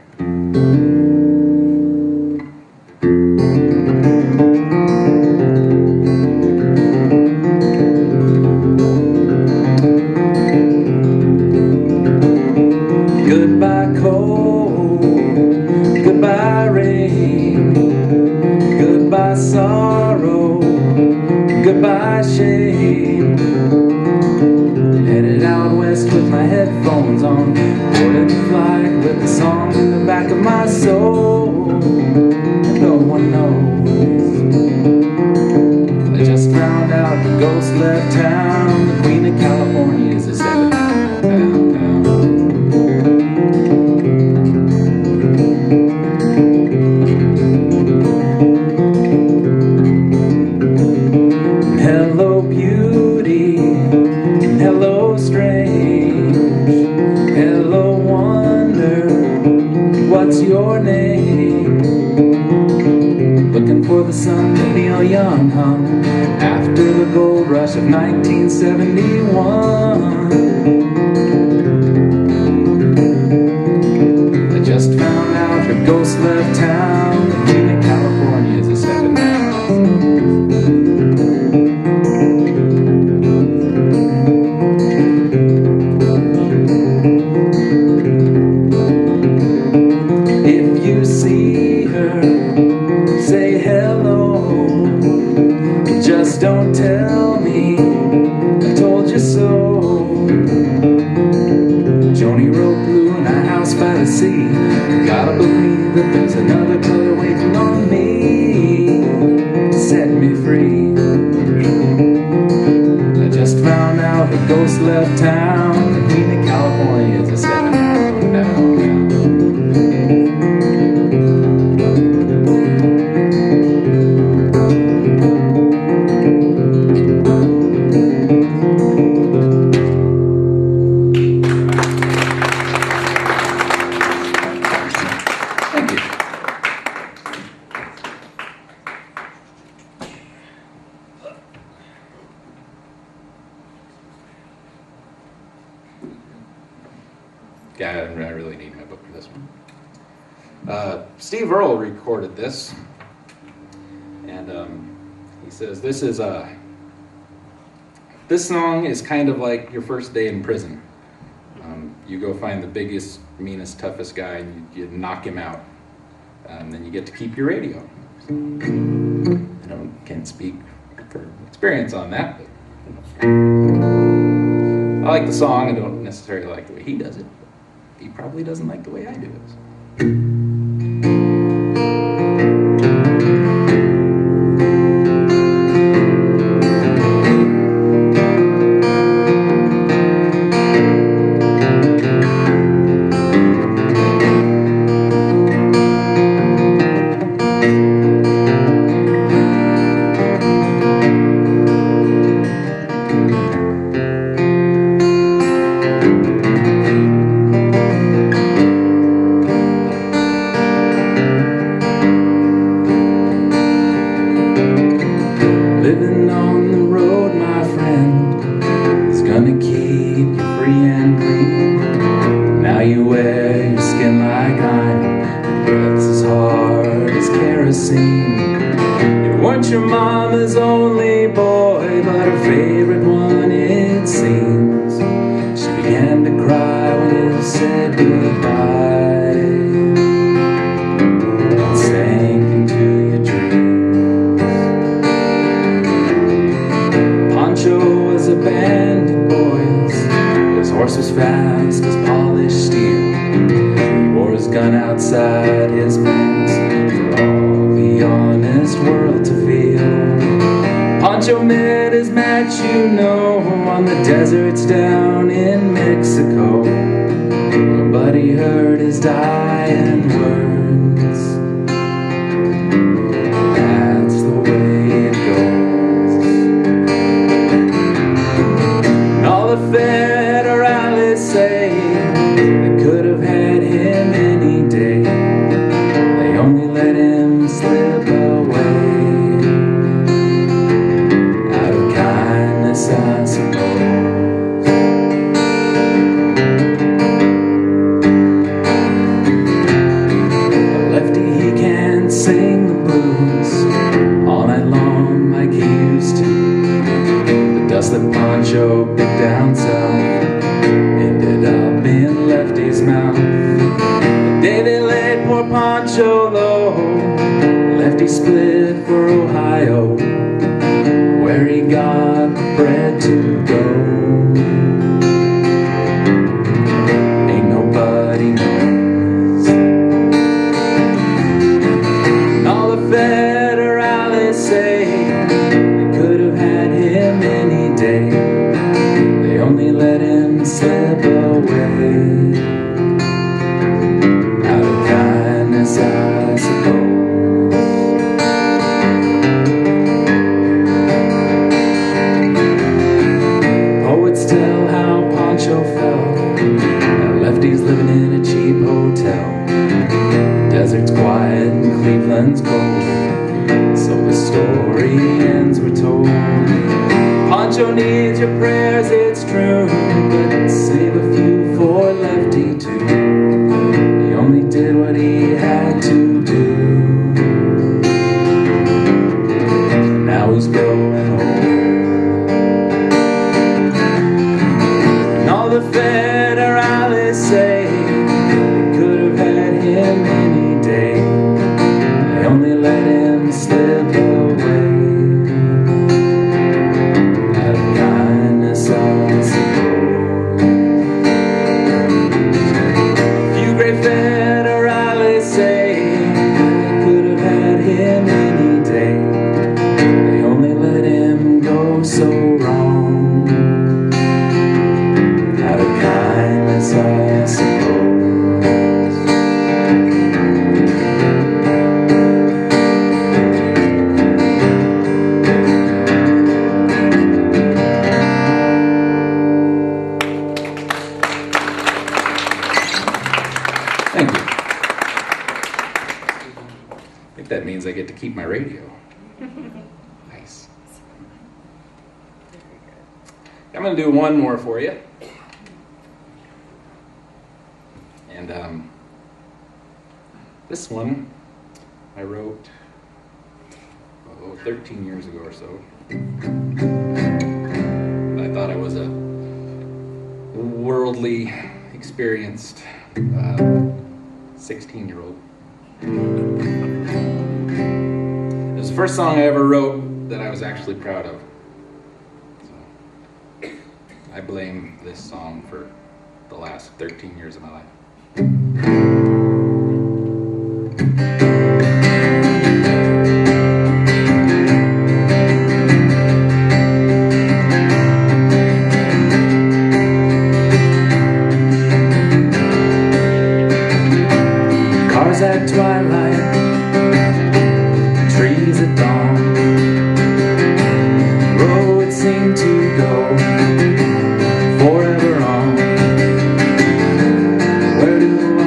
Goodbye cold, goodbye rain, goodbye sorrow, goodbye shame. Headed out west with my headphones on, boarded the flight with the song in the back of my soul. No one knows. I just found out the ghost left town. The Queen of California is a 7 downtown. Hello beauty, hello strange, hello wonder, what's your name? Looking for the sun that Neil Young hung after the gold rush of 1971. I just found out her ghost left town. The Queen of California is a 7 now. If you see her, say hello. Just don't tell me I told you so. Joni wrote blue in a house by the sea. Gotta believe that there's another color waiting on me to set me free. I just found out the ghost left town. The Queen of California is a 7 downtown. Thank you. Yeah, I really need my book for this one. Steve Earle recorded this, and he says this song is kind of like your first day in prison. You go find the biggest, meanest, toughest guy, and you knock him out, and then you get to keep your radio. So, can't speak for experience on that, but I like the song. I don't necessarily like the way he does it. He probably doesn't like the way I do it. horse was fast as polished steel. He wore his gun outside his pants for all the honest world to feel. Pancho met his match, you know, on the deserts down in Mexico. Nobody heard his dying words. That's the way it goes. And all the federales say they could have had him any day. They only let him slip away. Out of kindness, I suppose. Sing the blues all night long like he used to. The dust that Pancho picked down south ended up in Lefty's mouth. The day they laid poor Pancho low, Lefty split for Ohio, where he got the bread to go. Ain't nobody knows. Federales say they could have had him any day. They only let him slip away. Out of kindness, I suppose. Poets tell how Pancho felt. Now Lefty's living in a cheap hotel. Desert's quiet and Cleveland's cold, so the story ends, we're told. Pancho needs your prayers, it's true, but save a few for Lefty too. He only did what he had to do. Now he's growing old, and all the federales say they could have had him any day. They only let him slip away. Out of kindness, I suppose. A few great federales say they could have had him any day. They only let him go so wrong. Out of kindness, I suppose. Thank you. I think that means I get to keep my radio. Nice. I'm going to do one more for you. And this one I wrote 13 years ago or so. I thought I was a worldly, experienced 16-year-old. It was the first song I ever wrote that I was actually proud of. So I blame this song for the last 13 years of my life. Cars at twilight, trees at dawn, roads seem to go forever on. Where do I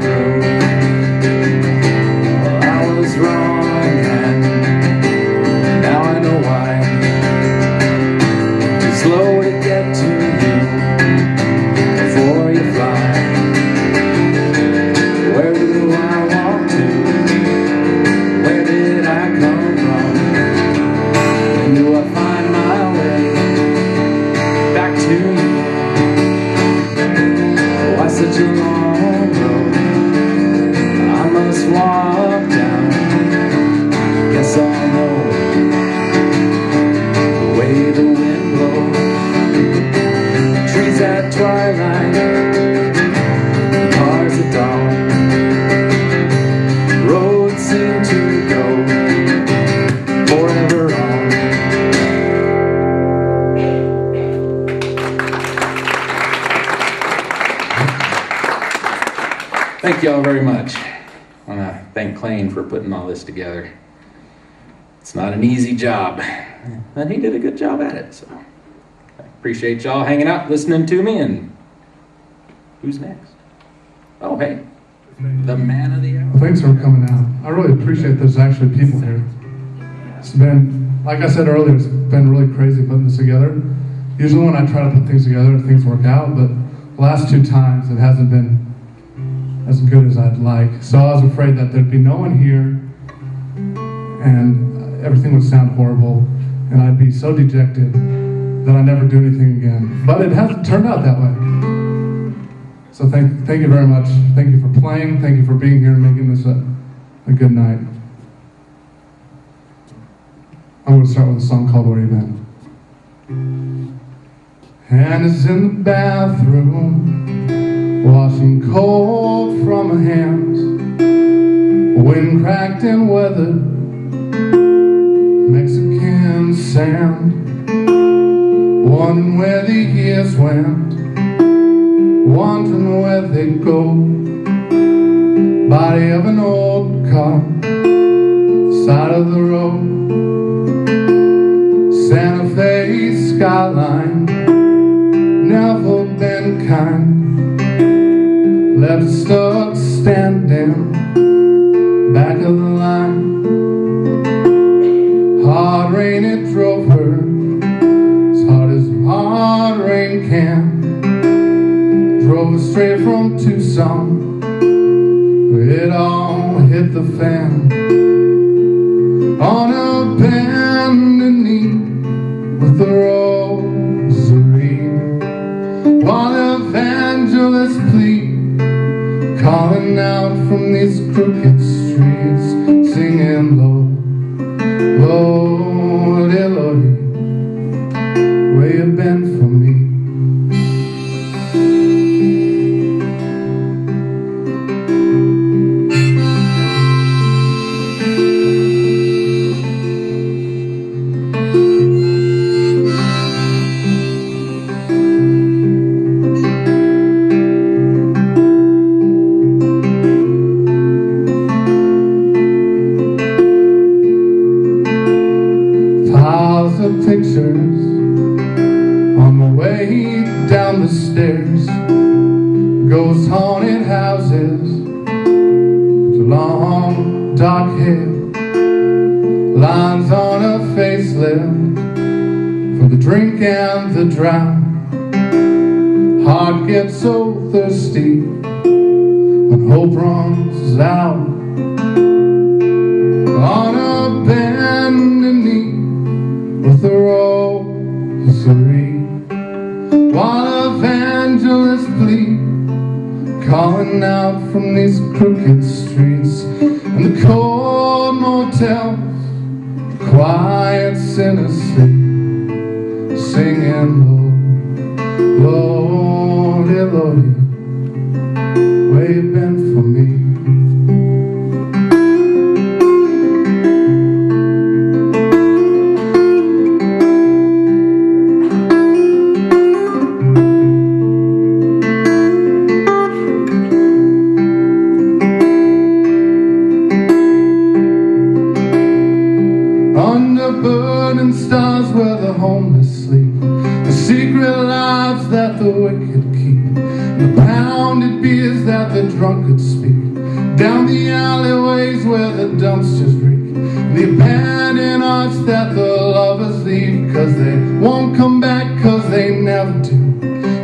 through. I was wrong and now I know why. Too slow to get to you before you fly. Where do I walk to? Where did I come from? When do I find my way back to you? Why such a long road I must walk down? Guess I'll know the way the wind blows. Trees at twilight, cars at dawn. Roads seem to go forever on. Thank you all very much. I want to thank CLANYE for putting all this together. It's not an easy job, and he did a good job at it. So I appreciate y'all hanging out, listening to me. And who's next? Oh, hey, the man of the hour. Thanks for coming out. I really appreciate there's actually people here. It's been, like I said earlier, it's been really crazy putting this together. Usually when I try to put things together, things work out, but the last 2 times it hasn't been as good as I'd like. So I was afraid that there'd be no one here and everything would sound horrible and I'd be so dejected that I'd never do anything again. But it hasn't turned out that way. So thank you very much. Thank you for playing. Thank you for being here and making this a good night. I'm going to start with a song called Where You Been. And it's in the bathroom, washing cold from her hands. Wind cracked and weathered, Mexican sand. Wondering where the years went, wondering where they go. Body of an old car, side of the road. Santa Fe skyline, never been kind. Left stuck standing back of the line. Hard rain, it drove her as hard as hard rain can. Drove her straight from Tucson, where it all hit the fan. On a bended knee with a rosary, while evangelists plead, calling out from these crooked streets, singing low, Lordy, Lordy, where you been for me? Pictures on the way down the stairs. Ghost haunted houses, long dark hair. Lines on a facelift for the drink and the drown. Heart gets so thirsty when hope runs out. On a bended knee with a rosary, while evangelists plead, calling out from these crooked streets and the cold motels, quiet sinners sleep, singing low, Lordy, Lordy, where you been for me? Under burning stars where the homeless sleep, the secret lives that the wicked keep, the down the alleyways where the dumpsters reek, the abandoned arts that the lovers leave, 'cause they won't come back, 'cause they never do.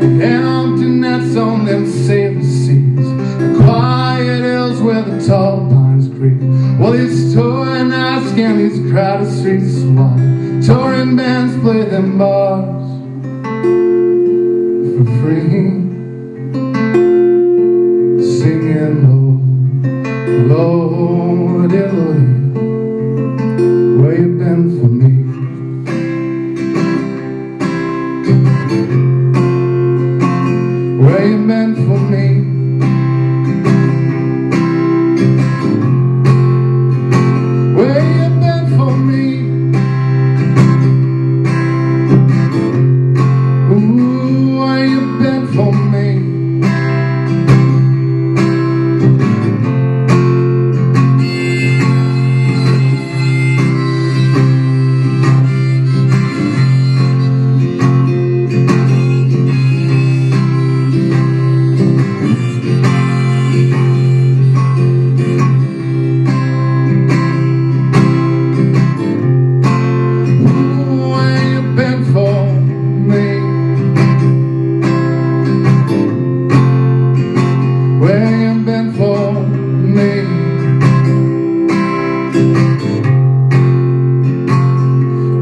The empty nets on them sailor seas, the quiet hills where the tall pines creep. Well, these touring nights and these crowded streets, while the touring bands play them bars for free, singing low, Lordy, where you been for me? Where you been for me? Where you been for me? Ooh, where you been for me?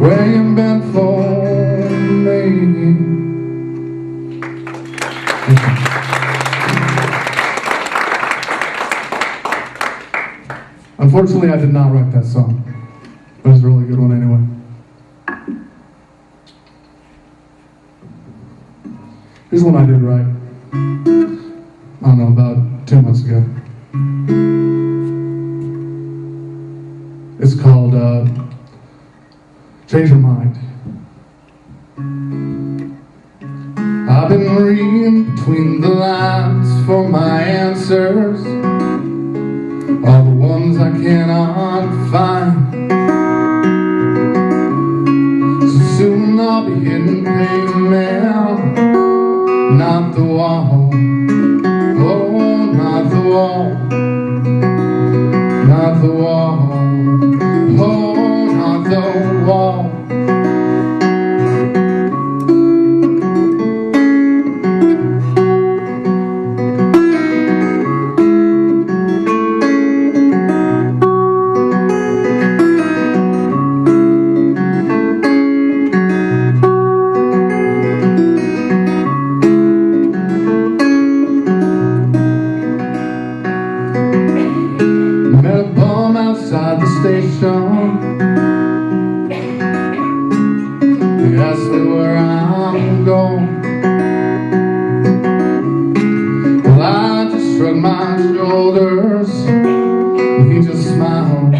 Where you been for me? Unfortunately, I did not write that song, but it's a really good one anyway. Here's one I did write, I don't know, about 2 months ago. It's called Change Your Mind. I've been reading between the lines for my answers, all the ones I cannot find. So soon I'll be hitting paper mail, not the wall. Oh, not the wall, not the wall. Oh, not the wall. Met a bum outside the station. He asked me where I'm going. Well, I just shrugged my shoulders, and he just smiled.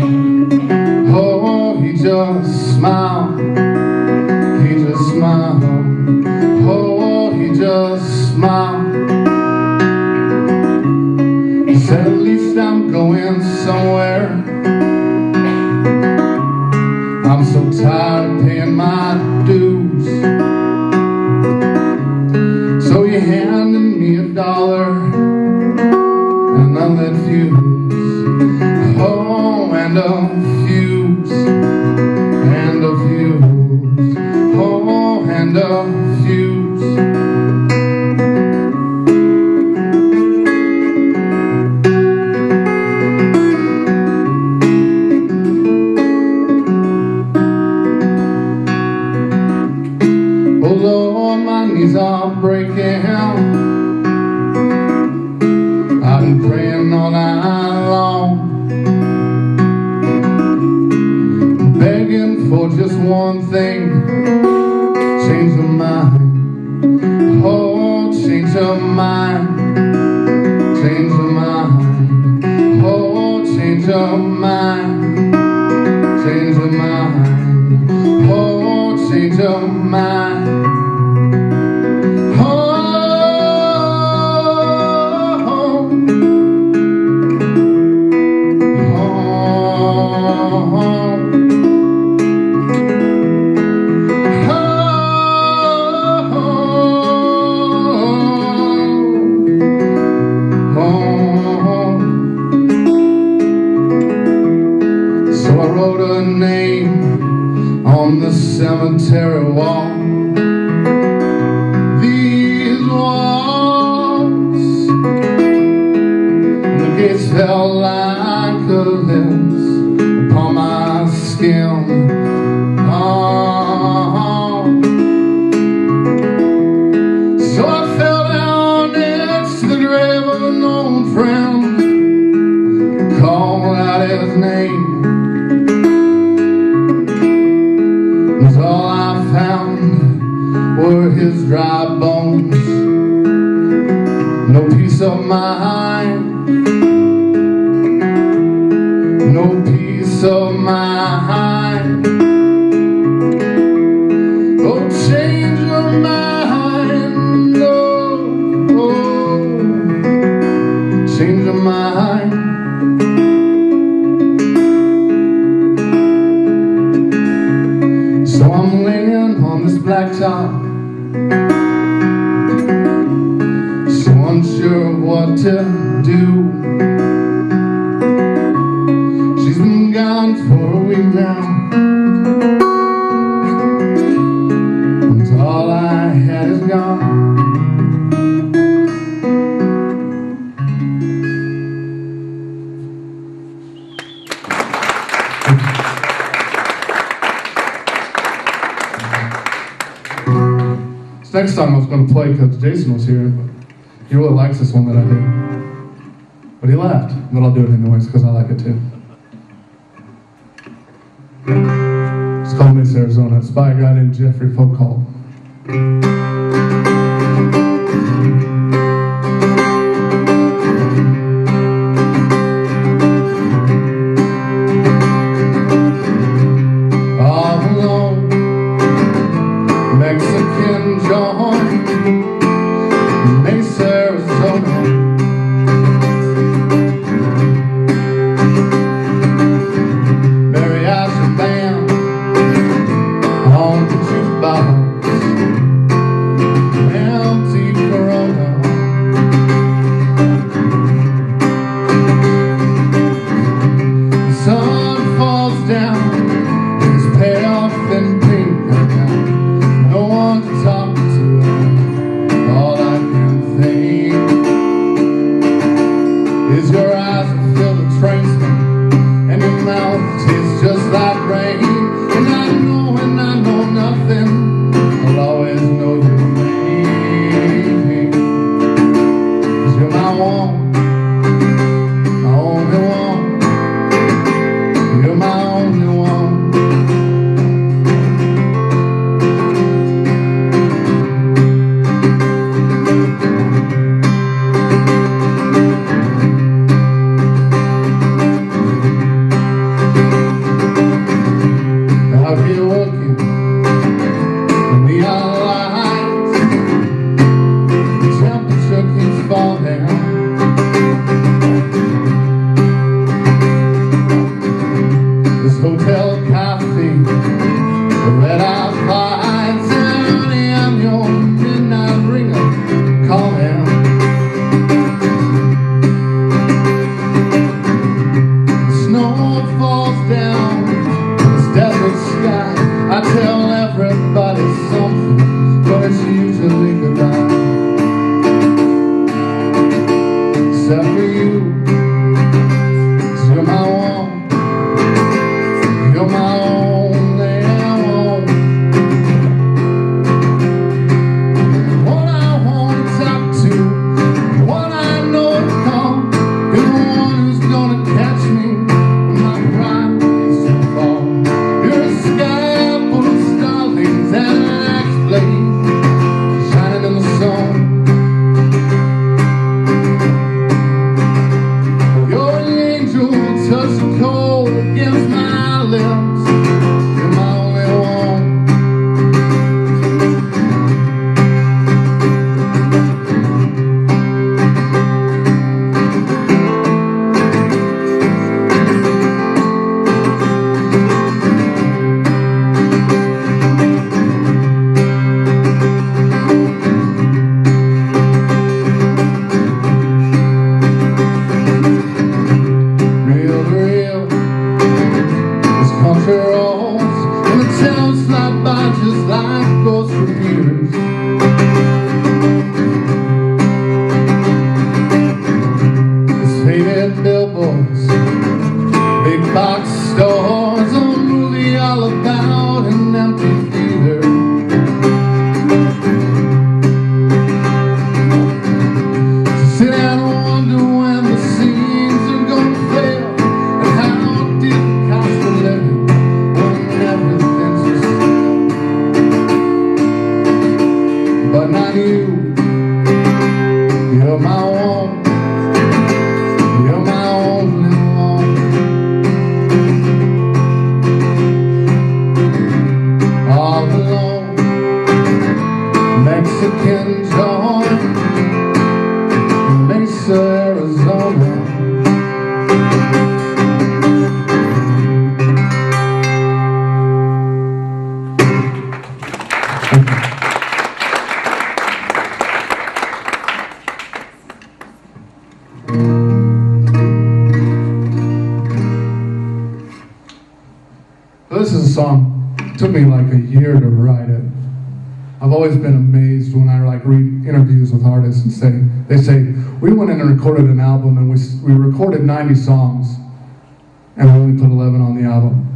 Oh, he just smiled. He just smiled. Oh, he just smiled. He said, at least I'm going somewhere. I'm so tired of paying my dues. So he handed me $1 and I lit fuse. Oh, and a fuse, and a fuse. Oh, and a fuse. Oh Lord, my knees are breaking. I've been praying all night long, begging for just one thing: change your mind. Oh, change your mind. Change your mind. Oh, change your mind. Change your mind. Oh, change your mind. wrote a name on the cemetery wall. These walls, the gates felt like a lips upon my skin. So I fell down next to the grave of an old friend, called out his name. And all I found were his dry bones. No peace of mind, no peace of mind. Oh, change your mind, oh, change your mind. So I'm laying on this blacktop, so unsure of what to do. She's been gone for a week now, and all I had is gone. This next song I was going to play because Jason was here, but he really likes this one that I did. But he left, but I'll do it anyways because I like it too. It's called Miss Arizona. It's by a guy named Jeffrey Folkhall. All alone, Mexican joint, Miss Arizona. Mariachi band on the jukebox, empty Corona. The sun falls down, it's payoff in pink. I got no one to talk to. All I can think is your eyes that fill the train smoke, and your mouth tastes just like rain. And I know nothing, I'll always know your name. 'Cause you're my one, my only one. You're my only one. floors. Big box stores, a movie all about an empty theater. Sit down and wonder when the scenes are gonna fail, and how did it cost a living when everything's for sale? But not you. You're my one. You're my only one. All alone, Mexican joint, Mesa, Arizona. This is a song. It took me like a year to write it. I've always been amazed when I like read interviews with artists and they say, we went in and recorded an album and we recorded 90 songs and we only put 11 on the album.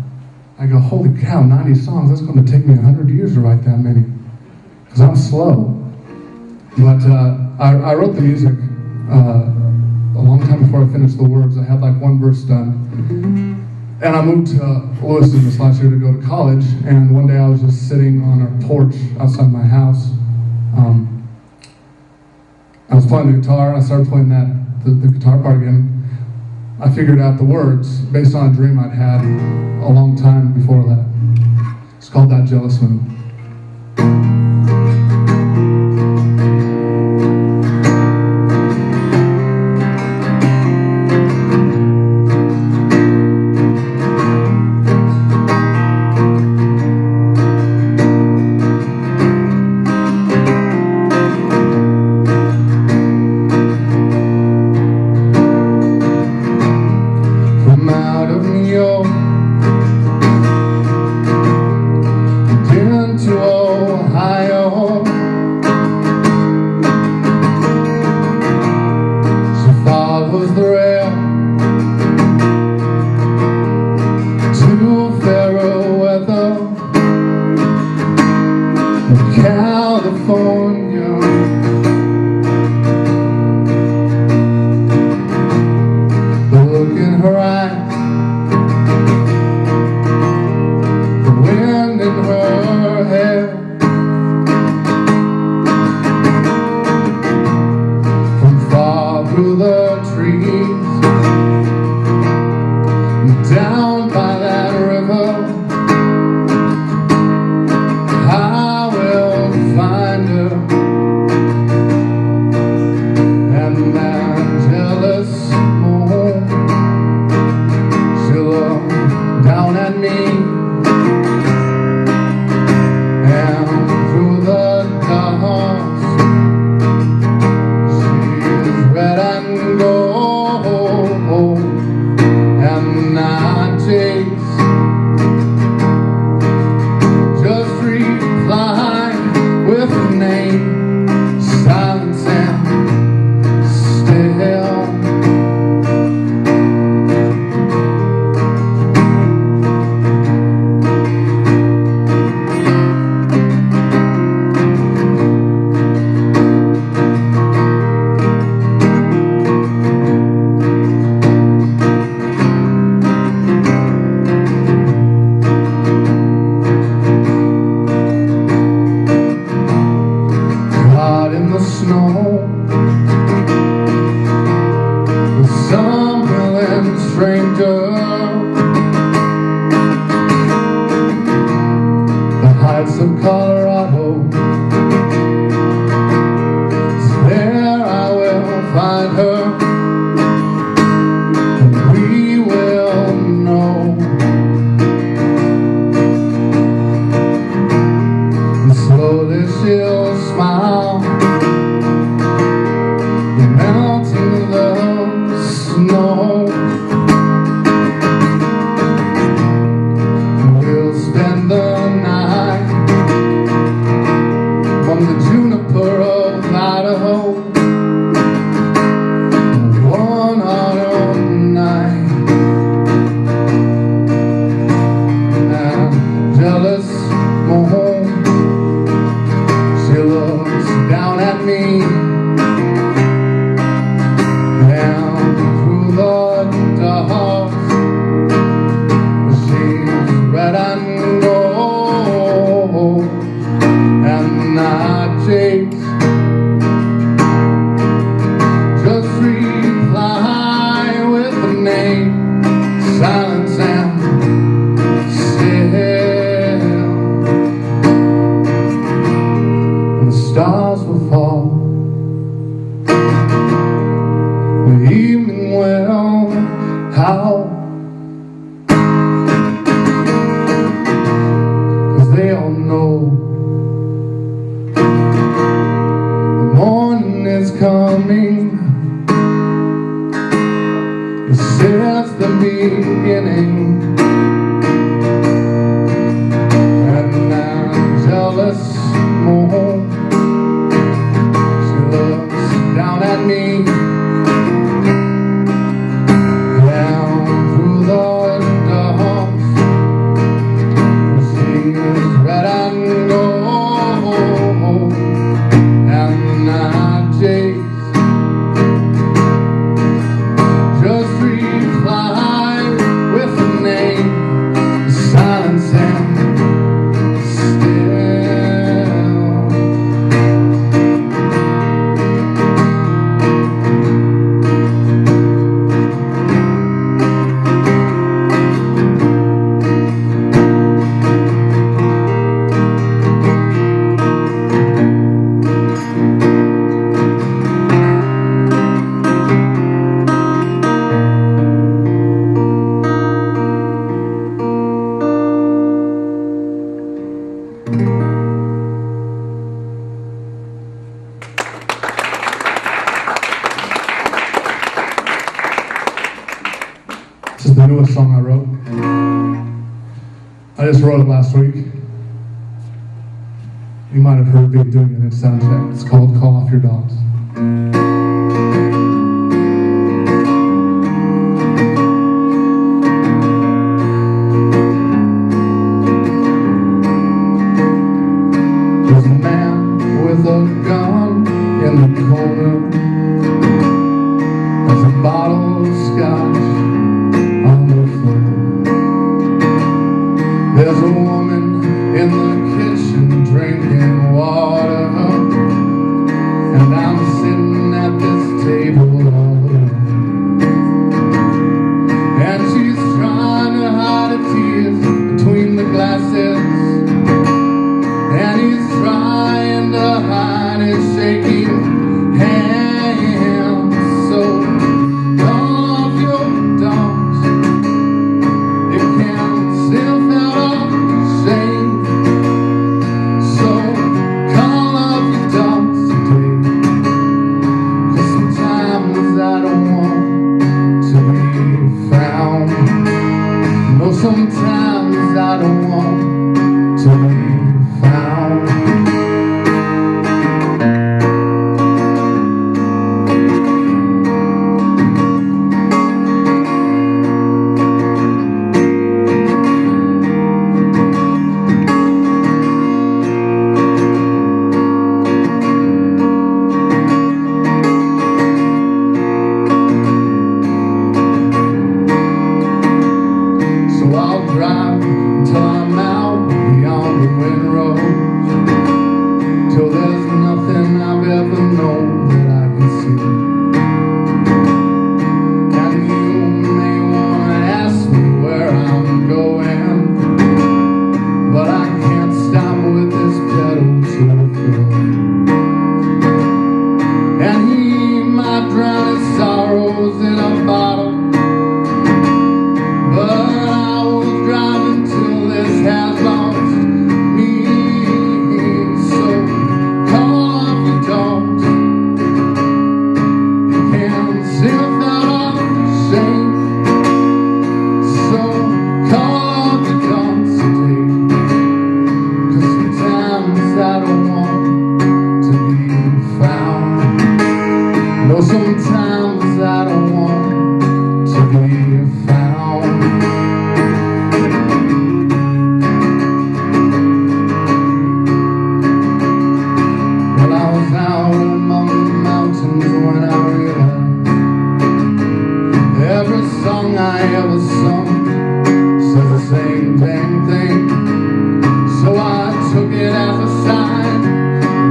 I go, holy cow, 90 songs, that's going to take me 100 years to write that many. Because I'm slow. But I wrote the music a long time before I finished the words. I had like one verse done. And I moved to Lewiston this last year to go to college, and one day I was just sitting on a porch outside my house. I was playing the guitar, and I started playing the guitar part again. I figured out the words based on a dream I'd had a long time before that. It's called That Jealous Moon. California. The look in her eyes, the wind in her hair, from far through the trees, down by that river, and that jealous moon, she'll look down at me, and through the dark, she's red and gold, and I chase, just reply with a name, silence and still. In the snow, with some willing stranger, the heights of Colorado, there I will find her, and we will know. And slowly she'll smile, melting the snow, how. 'Cause they all know the morning is coming. Since the beginning, and I'm jealous more. She looks down at me, down through the windows. She is red and gold, and I chase. Just reply with a name, silence and still. This is the newest song I wrote. I just wrote it last week. You might have heard me doing it at soundcheck. It's called Call Off Your Dogs. There's a man with a gun in the corner. There's a bottle of scotch on the floor. There's a woman in the kitchen drinking water, and I'm sitting at this table all alone. And she's trying to hide her tears between the glasses, and he's trying to hide his shaking hands. So call off your dogs, you can't sniff out all shame. So call off your dogs today, 'cause sometimes I don't want to be found. No, sometimes I don't want to be found. So I'll drive until I'm out beyond the windrow, till there's nothing I've ever known that I can see. And you may want to ask me where I'm going, but I can't stop with this pedal to the floor. And he might drown his sorrows in a bottle, but I will drive until this has lost me. So call off your dogs, you can't sniff out all shame. So call off your dogs today, 'cause sometimes I don't want to be found. No, sometimes I don't want to be found. Well, I was out among the mountains when I realized every song I ever sung says the same dang thing. So I took it as a sign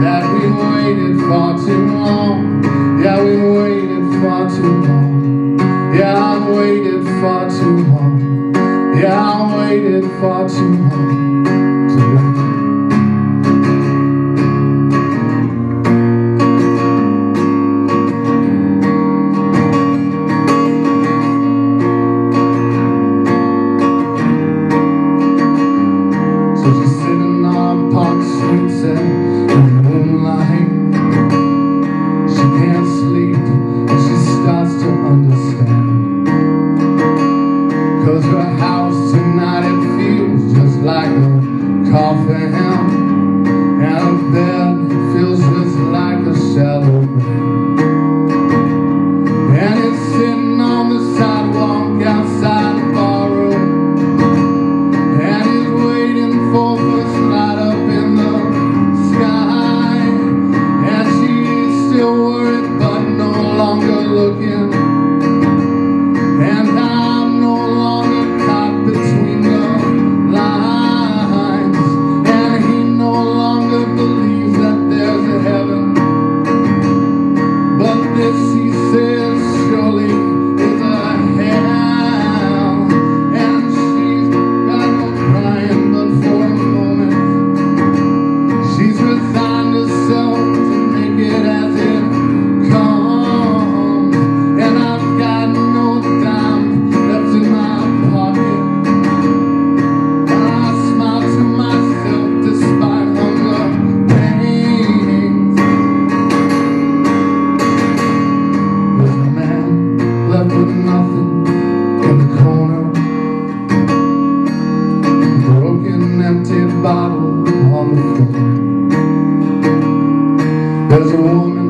that we waited far too long. Yeah, we waited far too long. Yeah, I waited far too long. Yeah, I waited far too long to There's a house tonight, it feels just like a coffin, and a bed feels just like a shallow grave. And it's sitting on the sidewalk outside the bar room, and he's waiting for first light up in the sky. And she's still worried but no longer looking, and I'm no longer caught between the lines, and he no longer believes that there's a heaven. But this, he says, surely is a hell. And she's got no crying, but for a moment she's resigned herself to make it as it comes. And I've got no dime left in my pocket, and I smile to myself despite hunger pains. There's a man left with nothing in the corner, a broken, empty bottle on the floor. There's a woman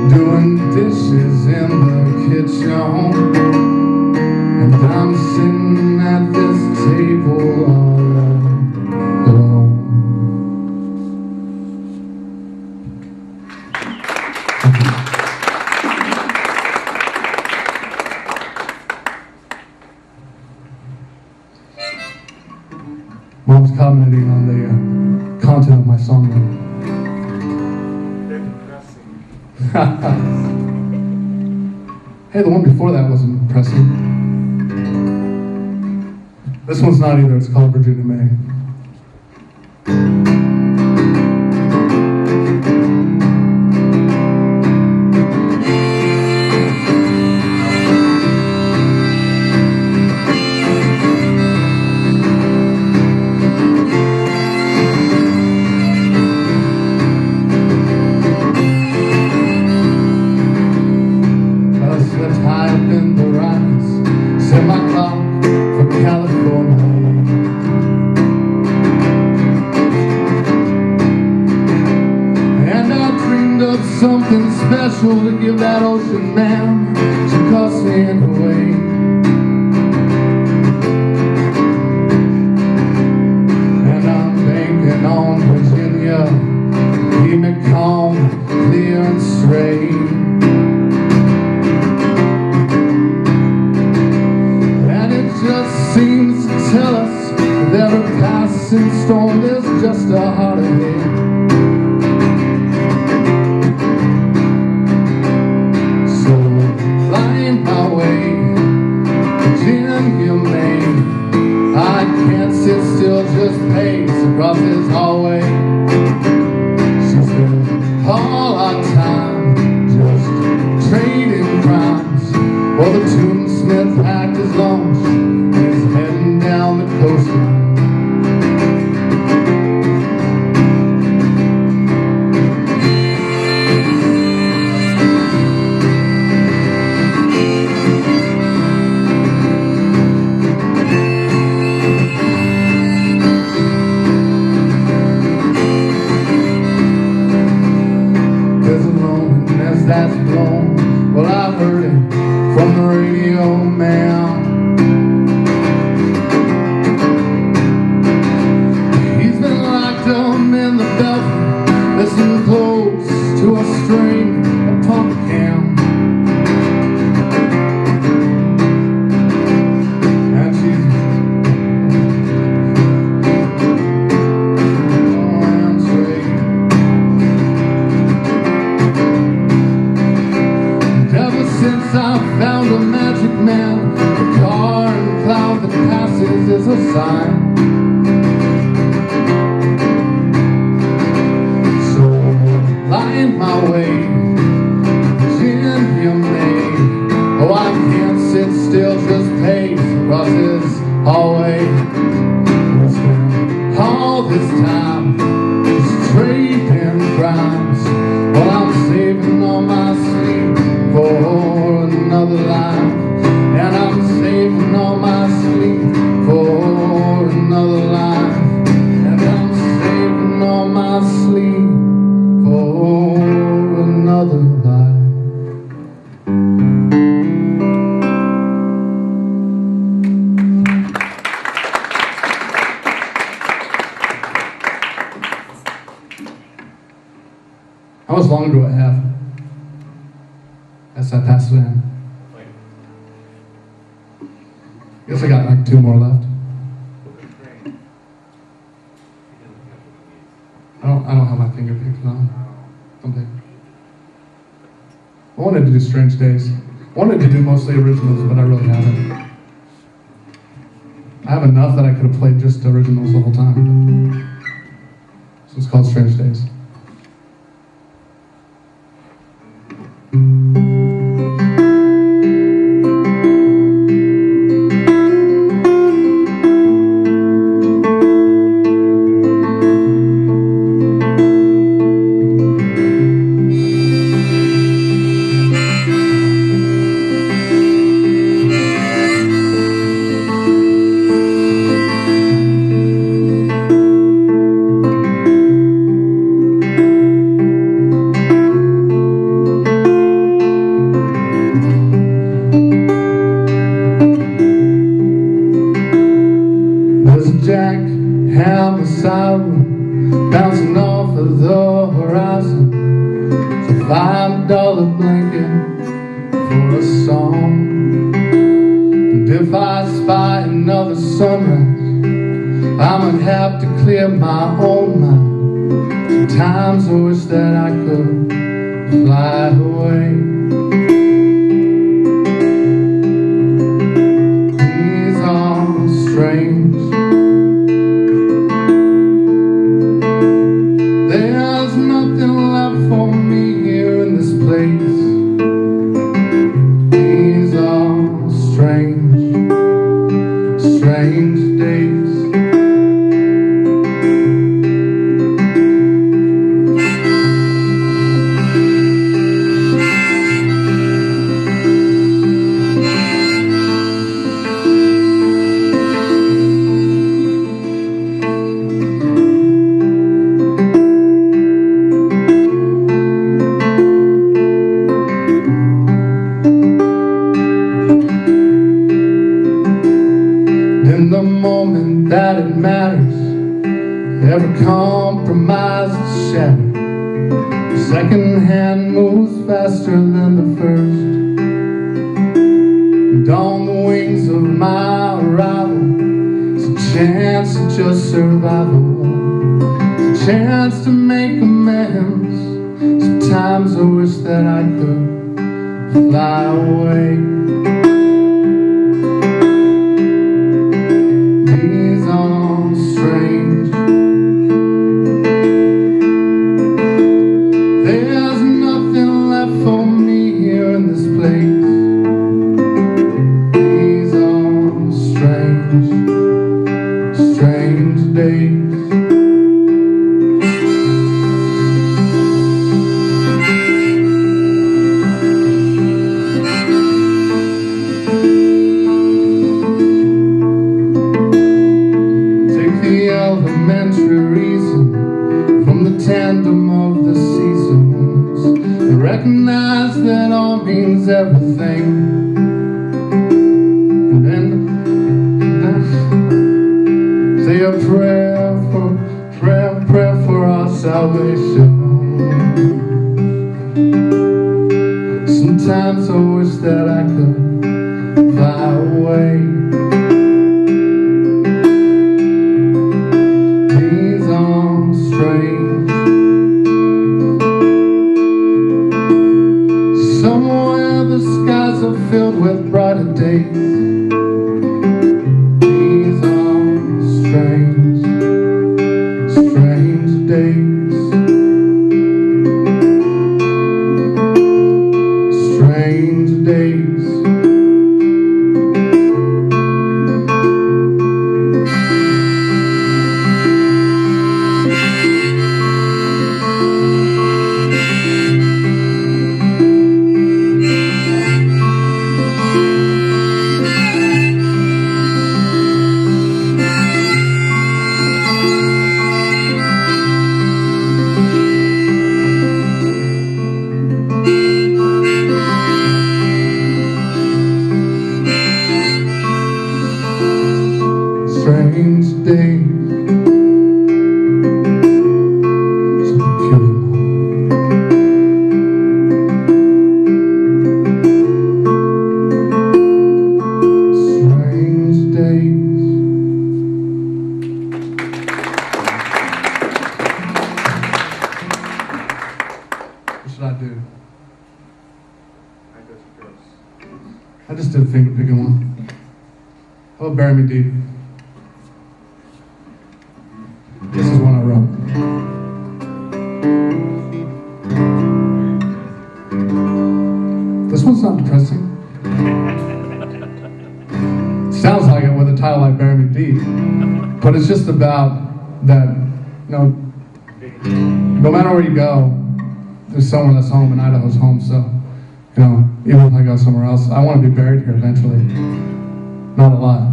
doing dishes in the kitchen, and I'm sitting at this table all alone. Mom's commenting on the content of my song. Hey, the one before that wasn't depressing. This one's not either. It's called Virginia May. I slept high up in the rise, set my clock for California. And I dreamed of something special to give that ocean man. She cussed me in her way. And I'm banking on Virginia to keep me calm, clear and straight. Just seems to tell us that every passing storm is just a heart ahead. So flying my way, Virginia May, I can't sit still, just pace across this hallway. She spent all our time just trading crimes, while the Toonsmith packed his lunch, heading down the coastline. There's a loneliness that's blown. Well, I heard it from the radio man. In the belfry, listen close to a string, a pump can. And she's on straight. And ever since I found a magic man, a car and cloud that passes is a sign. Lying my way, Virginia May. Oh, I can't sit still, just pace across this hallway. We spent all this time just trading crimes, while I'm saving all my sleep for another life. And I'm saving all my sleep How much longer do I have? As I pass it in. Guess I got like 2 more left. I don't have my finger picked on. Okay. I wanted to do Strange Days. I wanted to do mostly originals, but I really haven't. I have enough that I could have played just originals the whole time. So it's called Strange Days. Bouncing off of the horizon, it's a $5 blanket for a song. And if I spy another sunrise, I might have to clear my own mind. Sometimes I wish that I could fly away. These are strange. There's nothing left for me here in this place. These are strange, strange days. In the moment that it matters, every compromise is shattered. The second hand moves faster than the first. And on the wings of my arrival, it's a chance to just survival. It's a chance to make amends. Sometimes I wish that I could fly away. These are strange. There's nothing left for me here in this place. These are strange, strange days. Elementary reason from the tandem of the seasons. I recognize that all means everything. And then say a prayer for our salvation. Sometimes I wish that I could fly away. Strange. Somewhere the skies are filled with brighter days. These are strange, strange days. Strange days. Strange days, so peculiar. Oh, Bury Me Deep. This is one I wrote. This one's not depressing. Sounds like it with a title like Bury Me Deep. But it's just about that, you know, no matter where you go, there's someone that's home, and Idaho's home, so, you know, even if I go somewhere else, I want to be buried here eventually. Not a lot.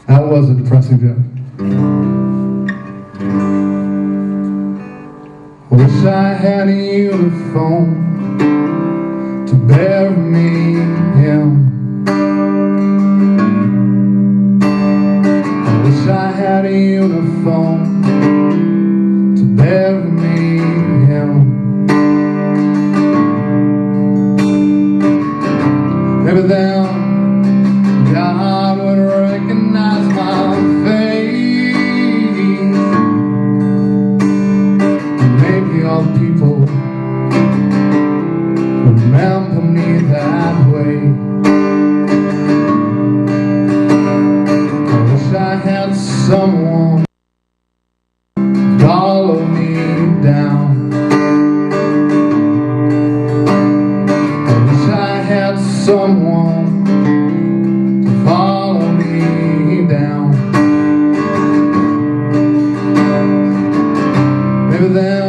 That was a depressing joke. Wish I had a uniform to bury me in. I wish I had a uniform to bury me in. Maybe then God would recognize my face, and maybe all the people remember me that way. I wish I had someone follow me down. I wish I had someone to follow me down. Maybe then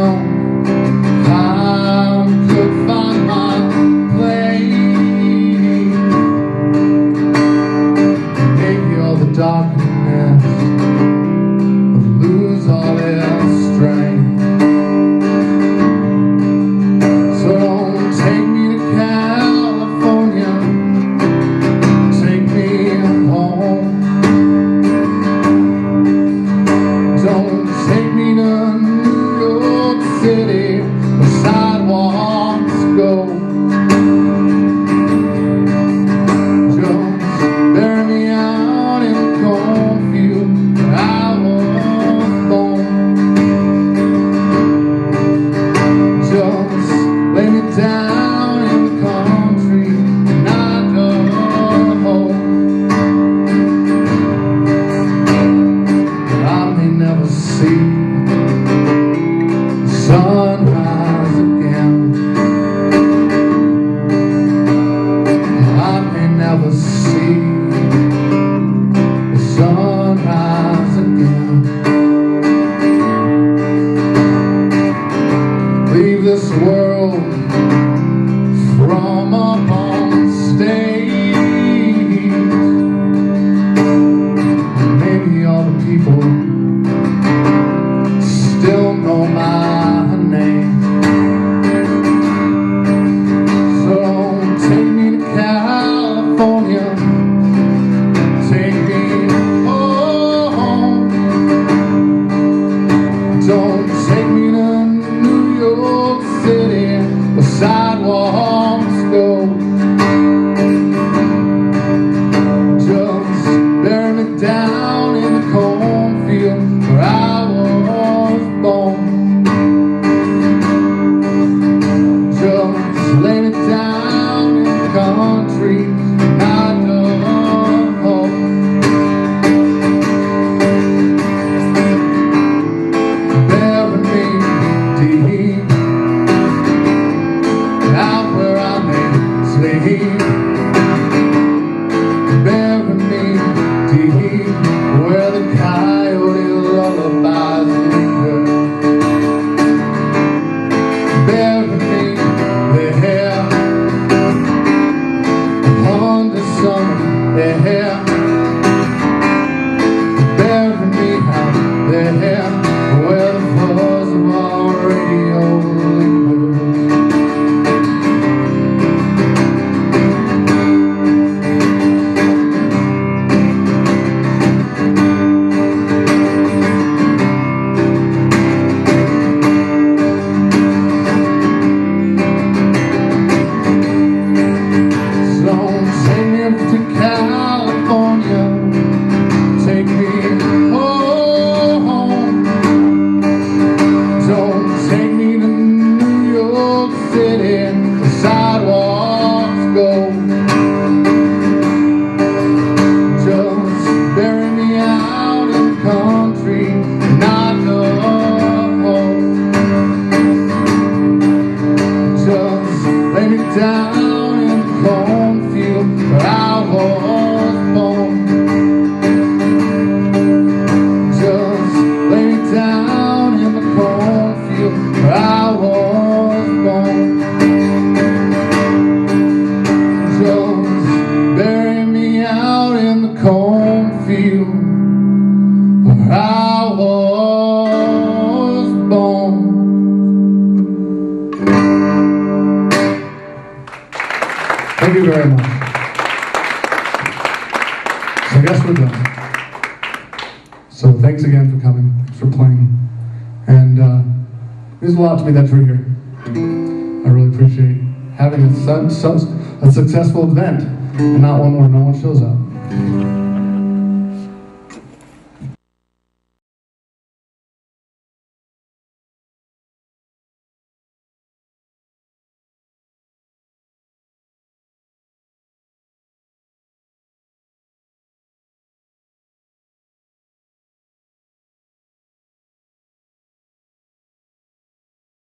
I could find my place. Maybe all the darkness would lose all its strength. So don't take me to California, take me home. Don't take me to New York City where sidewalks go. Just bury me out in the cornfield where I was born. Just lay me down in the country and I go home. But I may never see the sunrise again. I may never see the sunrise again. Leave this world from up on stage. Maybe all the people still know my name. So don't take me to California, was born. Just lay me down in the cornfield where I was born. Just bury me out in the cornfield where I was born. Thank you very much. So I guess we're done. So thanks again for coming, thanks for playing. And it means a lot to me that you're here. I really appreciate having a successful event and not one where no one shows up.